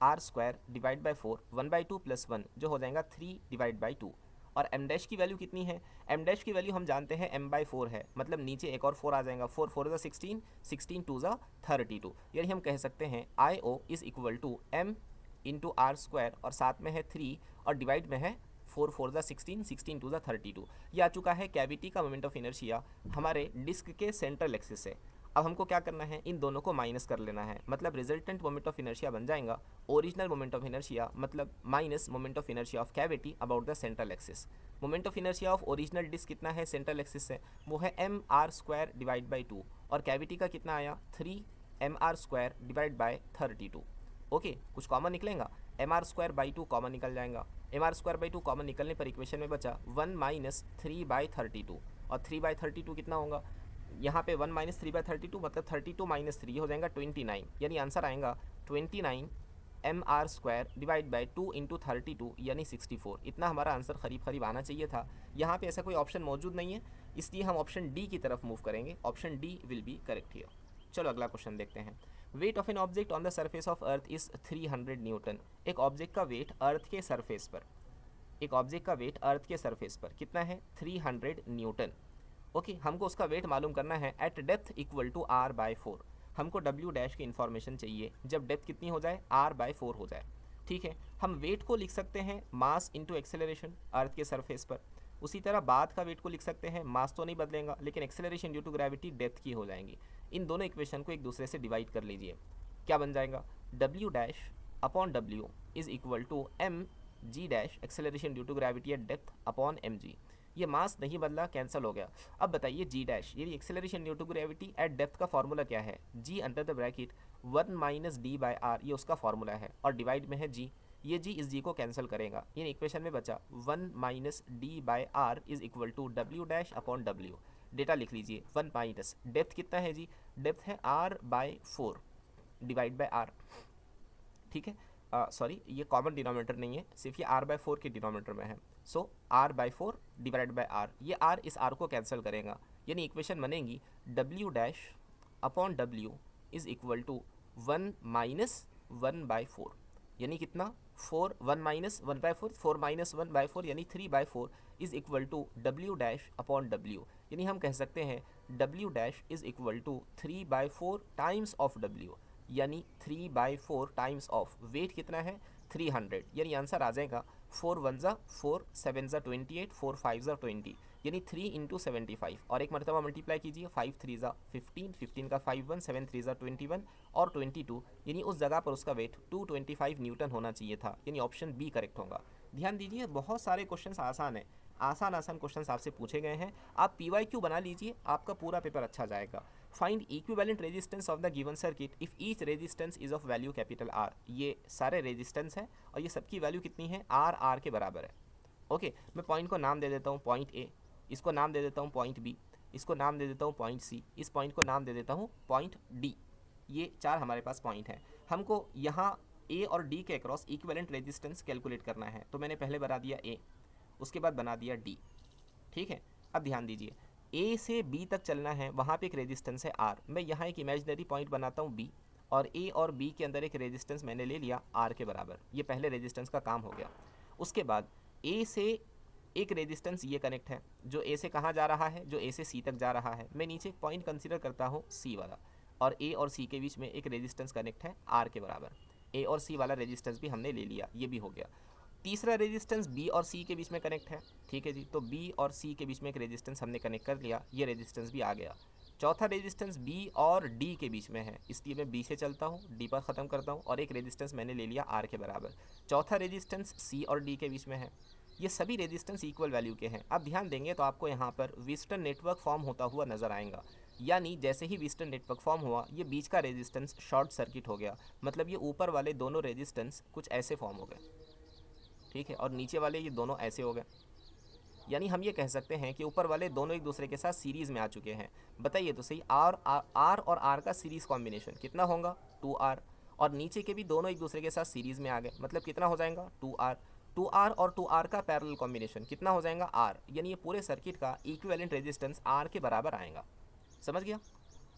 r square divide by 4 1/2 plus 1 जो हो जाएगा 3 डिवाइड बाई 2। और m डैश की वैल्यू कितनी है, m डैश की वैल्यू हम जानते हैं m बाई 4 है, मतलब नीचे एक और 4 आ जाएगा, 4 4 16, 16 2 32, यानी हम कह सकते हैं I O is equal to m into are square और साथ में है 3 और डिवाइड में है 4 4 16, 16 2 32। ये आ चुका है कैविटी का मोमेंट ऑफ इनर्शिया हमारे डिस्क के सेंट्रल एक्सिस से। अब हमको क्या करना है, इन दोनों को माइनस कर लेना है, मतलब रिजल्टेंट मोमेंट ऑफ इनर्शिया बन जाएगा ओरिजिनल मोमेंट ऑफ इनर्शिया मतलब minus moment of inertia of cavity about the central axis. Moment of inertia of original disc कितना है सेंट्रल एक्सिस से, वो है m are square divide by 2, और cavity का कितना आया 3 m are square divide by 32। Okay, कुछ कॉमन निकलेगा, m are square by 2 common निकल जाएगा। M are square by 2 common निकलने पर इक्वेशन में बचा 1 माइनस 3/32, और 3/32 कितना होगा, यहाँ पे 1 माइनस 3/32 मतलब 32 माइनस 3 हो जाएगा 29, यानी आंसर आएगा 29 mr² डिवाइड बाई 2 इंटू 32 यानी 64। इतना हमारा आंसर करीब करीब आना चाहिए था। यहाँ पे ऐसा कोई ऑप्शन मौजूद नहीं है, इसलिए हम ऑप्शन डी की तरफ मूव करेंगे। Option D will be correct here. चलो अगला क्वेश्चन देखते हैं। Weight of an object on the surface of earth is 300 Newton. एक ऑब्जेक्ट का वेट अर्थ के सरफेस पर, एक ऑब्जेक्ट का वेट अर्थ के सरफेस पर कितना है? 300 न्यूटन। ओके, हमको उसका वेट मालूम करना है eight depth equal to r/4। हमको डब्ल्यू डैश की इन्फॉर्मेशन चाहिए जब डेप्थ कितनी हो जाए? r/4 हो जाए। ठीक है, हम वेट को लिख सकते हैं मास इंटू एक्सेलरेशन अर्थ के सरफेस पर। उसी तरह बाद का वेट को लिख सकते हैं, मास तो नहीं बदलेगा लेकिन acceleration due to gravity depth की हो जाएंगी। इन दोनों इक्वेशन को एक दूसरे से डिवाइड कर लीजिए। क्या बन जाएगा? W dash upon W is equal to M G dash acceleration due to gravity at depth upon M G. ये मास नहीं बदला, कैंसिल हो गया। अब बताइए जी डैश ये acceleration due to gravity at depth का फॉर्मूला क्या है? G under the bracket 1 minus D by R, ये उसका फॉर्मूला है और डिवाइड में है जी। ये जी इस जी को कैंसिल करेगा। इन इक्वेशन में बचा 1 minus D by R is equal to W dash upon W. Data लिख लीजिए 1 माइनस डेप्थ कितना है जी? डेप्थ है r/4 डिवाइड बाई आर। ठीक है, सॉरी ये कॉमन डिनोमिनेटर नहीं है, सिर्फ ये r/4 के डिनोमिनेटर में है। So r/4 divide by R, ये r इस r को कैंसिल करेगा। यानी इक्वेशन बनेगी W dash upon W is equal to 1 minus 1/4 यानी कितना? 4 1 माइनस 1/4 4 माइनस 1/4 यानी 3/4 is equal to W dash upon W. यानी हम कह सकते हैं W dash is equal to 3/4 times of W, यानी 3/4 टाइम्स ऑफ वेट कितना है? 300। यानी आंसर आ जाएगा 4 1 ज़ा 4 7 ज़ा 28 4 5 ज़ा 20 यानी 3 इंटू 75 और एक मरतबा मल्टीप्लाई कीजिए 5 3 ज़ा 15 15 का 5 1 7 3 ज़ा 21 और 22 यानी उस जगह पर उसका वेट 225 न्यूटन होना चाहिए था। यानी ऑप्शन बी करेक्ट होगा। ध्यान दीजिए बहुत सारे क्वेश्चंस आसान है, आसान क्वेश्चंस आपसे पूछे गए हैं। आप PYQ बना लीजिए, आपका पूरा पेपर अच्छा जाएगा। Find equivalent resistance of the given circuit if each resistance is of value capital R। ये सारे रेजिस्टेंस है और ये सबकी वैल्यू कितनी है? R के बराबर है। ओके, मैं पॉइंट को नाम दे देता हूँ पॉइंट A, इसको नाम दे देता हूँ पॉइंट B, इसको नाम दे देता हूँ पॉइंट C, इस पॉइंट को नाम दे देता हूँ पॉइंट D। ये 4 हमारे पास पॉइंट हैं। हमको यहाँ A और D के अक्रॉस इक्विवेलेंट रेजिस्टेंस कैलकुलेट करना है। तो मैंने पहले बना दिया A, उसके बाद बना दिया D। ठीक है, अब ध्यान दीजिए A से B तक चलना है, वहाँ पे एक रेजिस्टेंस है R। मैं यहाँ एक इमेजिनरी पॉइंट बनाता हूँ B और A और B के अंदर एक रेजिस्टेंस मैंने ले लिया R के बराबर। ये पहले रेजिस्टेंस का काम हो गया। उसके बाद A से एक रेजिस्टेंस ये कनेक्ट है जो A से कहाँ जा रहा है? जो A से C तक जा रहा है। मैं नीचे एक पॉइंट कंसिडर करता हूँ C वाला और A और C के बीच में एक रेजिस्टेंस कनेक्ट है R के बराबर। A और C वाला रेजिस्टेंस भी हमने ले लिया, ये भी हो गया। तीसरा रेजिस्टेंस B और C के बीच में कनेक्ट है। ठीक है जी, तो B और C के बीच में एक रेजिस्टेंस हमने कनेक्ट कर लिया, ये रेजिस्टेंस भी आ गया। चौथा रेजिस्टेंस B और D के बीच में है, इसलिए मैं B से चलता हूँ, D पर ख़त्म करता हूँ और एक रेजिस्टेंस मैंने ले लिया R के बराबर। चौथा रेजिस्टेंस C और D के बीच में है। ये सभी रेजिस्टेंस इक्वल वैल्यू के हैं। अब ध्यान देंगे तो आपको यहाँ पर व्हीटस्टोन नेटवर्क फॉर्म होता हुआ नजर आएगा। यानी जैसे ही व्हीटस्टोन नेटवर्क फॉर्म हुआ, ये बीच का रेजिस्टेंस शॉर्ट सर्किट हो गया। मतलब ये ऊपर वाले दोनों रेजिस्टेंस कुछ ऐसे फॉर्म हो गए। ठीक है, और नीचे वाले ये दोनों ऐसे हो गए। यानी हम ये कह सकते हैं कि ऊपर वाले दोनों एक दूसरे के साथ सीरीज़ में आ चुके हैं। बताइए तो सही, आर और आर का सीरीज़ कॉम्बिनेशन कितना होगा? 2R। और नीचे के भी दोनों एक दूसरे के साथ सीरीज़ में आ गए, मतलब कितना हो जाएगा? 2R। 2R और 2R का पैरेलल कॉम्बिनेशन कितना हो जाएगा? R। यानी ये पूरे सर्किट का इक्विवेलेंट रेजिस्टेंस R के बराबर आएगा। समझ गया?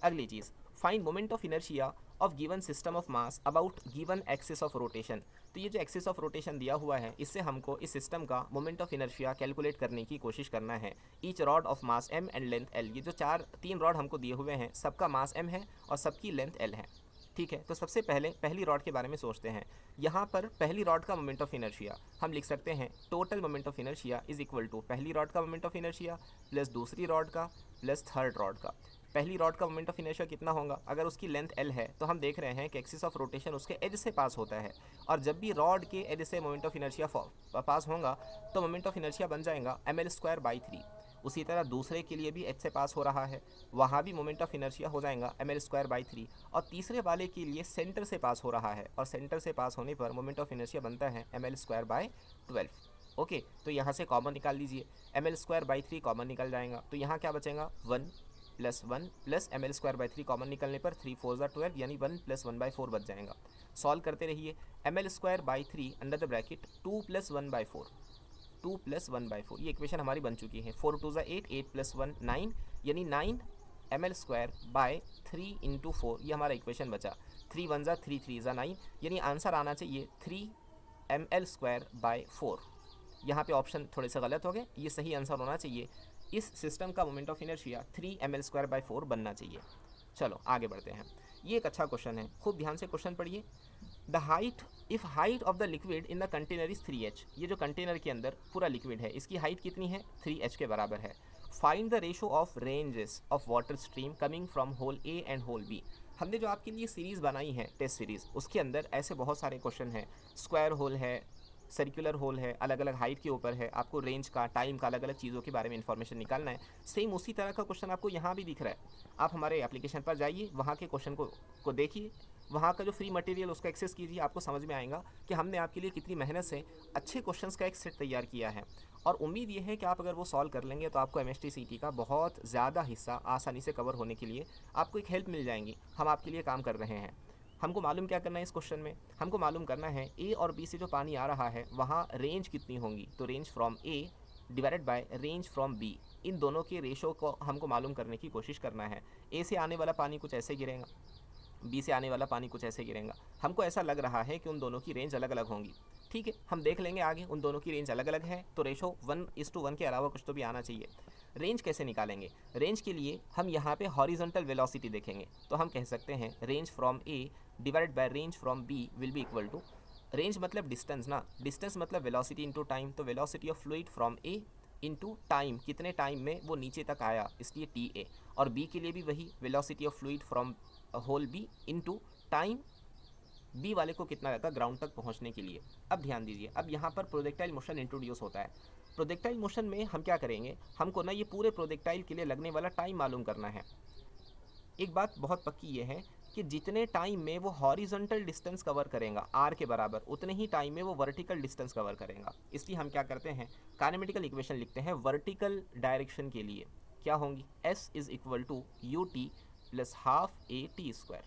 अगली चीज़, find moment of inertia of given system of mass about given axis of rotation. तो ये जो एक्सिस ऑफ रोटेशन दिया हुआ है, इससे हमको इस सिस्टम का मोमेंट ऑफ इनर्शिया कैलकुलेट करने की कोशिश करना है। Each rod of mass m and length l। ये जो 3 रॉड हमको दिए हुए हैं, सबका मास m है और सबकी लेंथ l है। ठीक है, तो सबसे पहले पहली रॉड के बारे में सोचते हैं। यहाँ पर पहली रॉड का मोमेंट ऑफ इनर्शिया हम लिख सकते हैं total moment of inertia is equal to पहली रॉड का मोमेंट ऑफ इनर्शिया प्लस दूसरी रॉड का प्लस थर्ड रॉड का। पहली रॉड का मोमेंट ऑफ इनर्शिया कितना होगा? अगर उसकी लेंथ l है तो हम देख रहे हैं कि एक्सिस ऑफ रोटेशन उसके एज से पास होता है, और जब भी रॉड के एज से मोमेंट ऑफ इनर्शिया पास होगा तो मोमेंट ऑफ इनर्शिया बन जाएगा ml²/3। उसी तरह दूसरे के लिए भी एज से पास हो रहा है, वहाँ भी मोमेंट ऑफ इनर्शिया हो जाएगा ml²/3। और तीसरे वाले के लिए सेंटर से पास हो रहा है, और सेंटर से पास होने पर मोमेंट ऑफ इनर्शिया बनता है ml²/12। ओके, तो यहाँ से कॉमन निकाल लीजिए, ml²/3 कॉमन निकल जाएगा, तो यहाँ क्या बचेगा? 1 प्लस 1 प्लस ml²/3 कॉमन निकलने पर 3 4 12 यानी 1 + 1/4 बच जाएगा। सॉल्व करते रहिए। ml²/3 अंडर द ब्रैकेट 2 + 1/4, 2 + 1/4 ये इक्वेशन हमारी बन चुकी है। 4 2 8, 8 + 1 9 यानी 9 ml²/3 × 4 ये हमारा इक्वेशन बचा। 3 1 3 3 9 यानी आंसर आना चाहिए 3 ml²/4। यहाँ पे ऑप्शन थोड़े से गलत हो गए, ये सही आंसर होना चाहिए। इस सिस्टम का मोमेंट ऑफ इनर्शिया 3 ml²/4 बनना चाहिए। चलो आगे बढ़ते हैं। ये एक अच्छा क्वेश्चन है, खूब ध्यान से क्वेश्चन पढ़िए। The height, if height of the liquid in the container is 3h, ये जो कंटेनर के अंदर पूरा लिक्विड है इसकी हाइट कितनी है, 3h के बराबर है। Find the ratio of ranges of water stream coming from hole A and hole B. हमने जो आपके लिए सीरीज़ बनाई है टेस्ट सीरीज़, उसके अंदर ऐसे बहुत सारे क्वेश्चन हैं। स्क्वायर होल है, सर्कुलर होल है, अलग अलग हाइट के ऊपर है, आपको रेंज का, टाइम का, अलग अलग चीज़ों के बारे में इन्फॉर्मेशन निकालना है। सेम उसी तरह का क्वेश्चन आपको यहाँ भी दिख रहा है। आप हमारे एप्लीकेशन पर जाइए, वहाँ के क्वेश्चन को देखिए, वहाँ का जो फ्री मटेरियल उसका एक्सेस कीजिए, आपको समझ में आएगा कि हमने आपके लिए कितनी मेहनत से अच्छे क्वेश्चंस का एक सेट तैयार किया है। और उम्मीद ये है कि आप अगर वो सॉल्व कर लेंगे तो आपको MST-CT का बहुत ज़्यादा हिस्सा आसानी से कवर होने के लिए आपको एक हेल्प मिल जाएंगी। हम आपके लिए काम कर रहे हैं। हमको मालूम क्या करना है इस क्वेश्चन में, हमको मालूम करना है ए और बी से जो पानी आ रहा है वहाँ रेंज कितनी होंगी। तो range from A divided by range from B, इन दोनों के रेशो को हमको मालूम करने की कोशिश करना है। ए से आने वाला पानी कुछ ऐसे गिरेगा, बी से आने वाला पानी कुछ ऐसे गिरेगा। हमको ऐसा लग रहा है कि उन दोनों की रेंज अलग अलग होंगी। ठीक है, हम देख लेंगे आगे। उन दोनों की रेंज अलग अलग है तो रेशो 1:1 के अलावा कुछ तो भी आना चाहिए। रेंज कैसे निकालेंगे? रेंज के लिए हम यहाँ पे हॉरिजॉन्टल वेलोसिटी देखेंगे, तो हम कह सकते हैं range from A divided by range from B will be equal to, range मतलब डिस्टेंस ना, डिस्टेंस मतलब वेलोसिटी इंटू टाइम, तो velocity of fluid from A into time, कितने टाइम में वो नीचे तक आया, इसलिए टी ए। और बी के लिए भी वही, velocity of fluid from hole B into time, B वाले को कितना रहता है ग्राउंड तक पहुंचने के लिए। अब ध्यान दीजिए, अब यहाँ पर प्रोजेक्टाइल मोशन इंट्रोड्यूस होता है। प्रोजेक्टाइल मोशन में हम क्या करेंगे, हमको ना ये पूरे प्रोजेक्टाइल के लिए लगने वाला टाइम मालूम करना है। एक बात बहुत पक्की ये है कि जितने टाइम में वो हॉरिजॉन्टल डिस्टेंस कवर करेगा आर के बराबर, उतने ही टाइम में वो वर्टिकल डिस्टेंस कवर करेगा। इसलिए हम क्या करते हैं, काइनेमेटिकल इक्वेशन लिखते हैं वर्टिकल डायरेक्शन के लिए। क्या होंगी, S is equal to UT plus half AT²।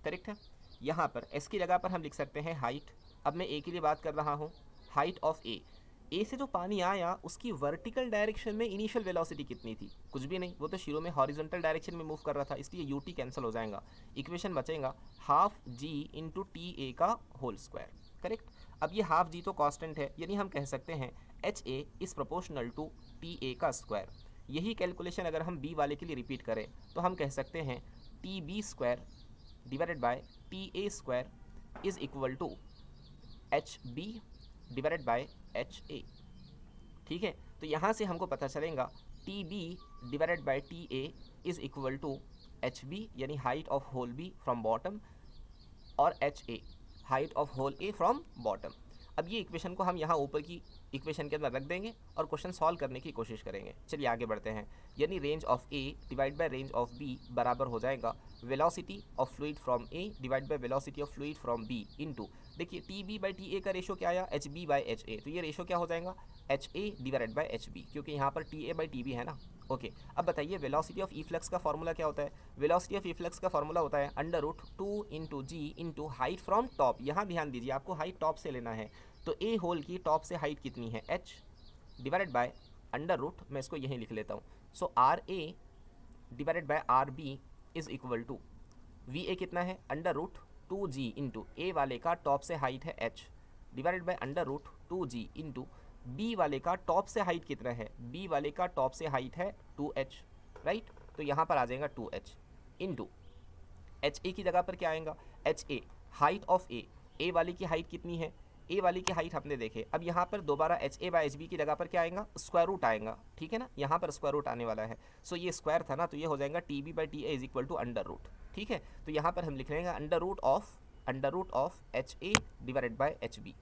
Correct है। यहाँ पर S की जगह पर हम लिख सकते हैं हाइट। अब मैं A के लिए बात कर रहा हूँ, हाइट ऑफ ए से जो पानी आया उसकी वर्टिकल डायरेक्शन में इनिशियल वेलोसिटी कितनी थी, कुछ भी नहीं, वो तो शुरू में हॉरिजॉन्टल डायरेक्शन में मूव कर रहा था, इसलिए UT कैंसिल हो जाएगा। इक्वेशन बचेगा हाफ G इंटू TA का होल स्क्वायर। करेक्ट। अब ये हाफ G तो कांस्टेंट है, यानी हम कह सकते हैं HA is proportional to TA का स्क्वायर। यही कैलकुलेशन अगर हम B वाले के लिए रिपीट करें तो हम कह सकते हैं TB² divided by TA² is equal to HB divided by HA। ठीक है, तो यहाँ से हमको पता चलेगा TB divided by TA is equal to HB यानी height of hole B from bottom, और HA height of hole A from bottom. अब ये इक्वेशन को हम यहाँ ऊपर की इक्वेशन के अंदर रख देंगे और क्वेश्चन सॉल्व करने की कोशिश करेंगे। चलिए आगे बढ़ते हैं। यानी range of A divide by range of B बराबर हो जाएगा velocity of fluid from A divide by velocity of fluid from B into, देखिए TB बाय TA का रेशो क्या आया, HB बाय HA, तो ये रेशो क्या हो जाएगा HA डिवाइडेड बाय HB, क्योंकि यहाँ पर TA बाय TB है ना। ओके, अब बताइए वेलोसिटी ऑफ इफ्लक्स का फॉर्मूला क्या होता है। वेलोसिटी ऑफ इफ्लक्स का फॉर्मूला होता है √2 into G into height from top. यहाँ ध्यान दीजिए, आपको हाइट टॉप से लेना है, तो ए होल की टॉप से हाइट कितनी है h डिवाइडेड बाय √, मैं इसको यहीं लिख लेता हूँ, so RA divided by RB is equal to VA कितना है √2G इंटू ए वाले का टॉप से हाइट है h divided by √2G into B वाले का टॉप से हाइट कितना है, बी वाले का टॉप से हाइट है 2h, राइट। तो यहाँ पर आ जाएगा 2h इंटू HA की जगह पर क्या आएगा HA हाइट ऑफ ए वाले की हाइट कितनी है, ए वाली की हाइट हमने देखे। अब यहाँ पर दोबारा HA बाय HB की जगह पर क्या आएगा, स्क्वायर रूट आएगा, ठीक है ना, यहाँ पर स्क्वायर रूट आने वाला है। सो ये स्क्वायर था ना, तो ये हो जाएगा TB by TA is equal to √, ठीक है। तो यहाँ पर हम लिख लेंगे √ऑफ HA divided by HB।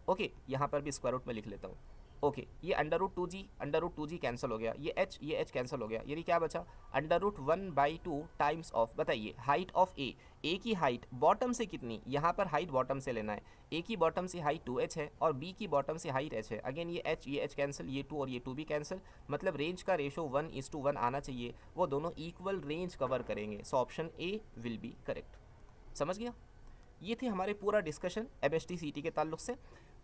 Okay, यहाँ पर भी स्क्वायर रूट में लिख लेता हूँ, ओके, ये अंडर रूट 2g कैंसिल हो गया, ये h कैंसिल हो गया, यानी क्या बचा √1/2 टाइम्स ऑफ, बताइए हाइट ऑफ ए की हाइट बॉटम से कितनी, यहाँ पर हाइट बॉटम से लेना है, ए की बॉटम से हाइट 2h है और बी की बॉटम से हाइट h है। अगेन ये h कैंसिल, ये 2 और ये 2 भी कैंसिल, मतलब रेंज का रेशो 1:1 आना चाहिए, वो दोनों इक्वल रेंज कवर करेंगे। So option A will be correct. समझ गया? ये थे हमारे पूरा डिस्कशन MST CET के ताल्लुक से।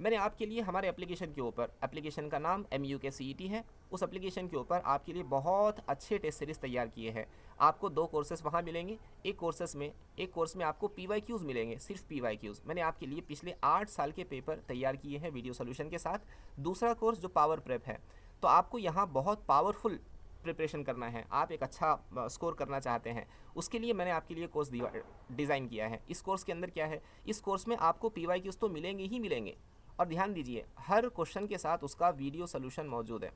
मैंने आपके लिए हमारे एप्लीकेशन के ऊपर, एप्लीकेशन का नाम MUK CET है, उस एप्लीकेशन के ऊपर आपके लिए बहुत अच्छे टेस्ट सीरीज़ तैयार किए हैं। आपको 2 कोर्सेज वहाँ मिलेंगे, एक कोर्स में आपको PYQs मिलेंगे, सिर्फ PYQs। मैंने आपके लिए पिछले 8 साल के पेपर तैयार किए हैं वीडियो सोल्यूशन के साथ। दूसरा कोर्स जो पावर प्रेप है, तो आपको यहाँ बहुत पावरफुल प्रिपरेशन करना है, आप एक अच्छा स्कोर करना चाहते हैं, उसके लिए मैंने आपके लिए कोर्स डिज़ाइन किया है। इस कोर्स के अंदर क्या है, इस कोर्स में आपको PYQs तो मिलेंगे ही मिलेंगे, और ध्यान दीजिए हर क्वेश्चन के साथ उसका वीडियो सोल्यूशन मौजूद है,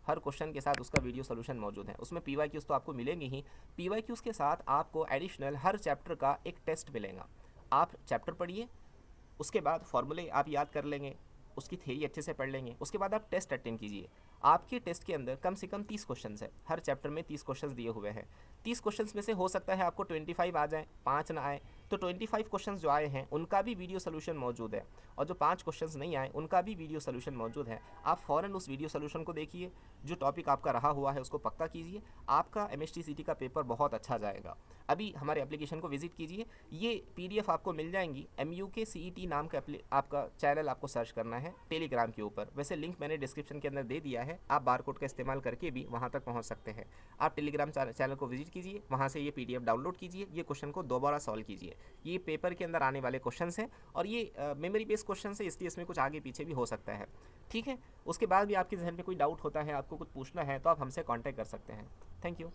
हर क्वेश्चन के साथ उसका वीडियो सोल्यूशन मौजूद है। उसमें PYQs तो आपको मिलेंगे ही, PYQs के साथ आपको एडिशनल हर चैप्टर का एक टेस्ट मिलेगा। आप चैप्टर पढ़िए, उसके बाद फॉर्मूले आप याद कर लेंगे, उसकी थ्योरी अच्छे से पढ़ लेंगे, उसके बाद आप टेस्ट अटेंड कीजिए। आपके टेस्ट के अंदर कम से कम 30 क्वेश्चन है, हर चैप्टर में 30 क्वेश्चन दिए हुए हैं। 30 क्वेश्चन में से हो सकता है आपको 25 आ जाए, 5 ना आए, तो 25 क्वेश्चन जो आए हैं उनका भी वीडियो सोल्यूशन मौजूद है, और जो 5 क्वेश्चन नहीं आए उनका भी वीडियो सोल्यूशन मौजूद है। आप फ़ौरन उस वीडियो सोल्यूशन को देखिए, जो टॉपिक आपका रहा हुआ है उसको पक्का कीजिए, आपका MST CET का पेपर बहुत अच्छा जाएगा। अभी हमारे एप्लीकेशन को विजिट कीजिए, ये PDF आपको मिल जाएंगी। MUK CET नाम का आपका चैनल आपको सर्च करना है टेलीग्राम के ऊपर, वैसे लिंक मैंने डिस्क्रिप्शन के अंदर दे दिया है, आप बारकोड का इस्तेमाल करके भी वहाँ तक पहुँच सकते हैं। आप टेलीग्राम चैनल को विजिट कीजिए, वहाँ से ये PDF डाउनलोड कीजिए, ये क्वेश्चन को दोबारा सॉल्व कीजिए। ये पेपर के अंदर आने वाले क्वेश्चंस हैं, और ये मेमोरी बेस्ड क्वेश्चन है, इसलिए इसमें कुछ आगे पीछे भी हो सकता है। ठीक है, उसके बाद भी आपके जहन में कोई डाउट होता है, आपको कुछ पूछना है, तो आप हमसे कांटेक्ट कर सकते हैं। Thank you.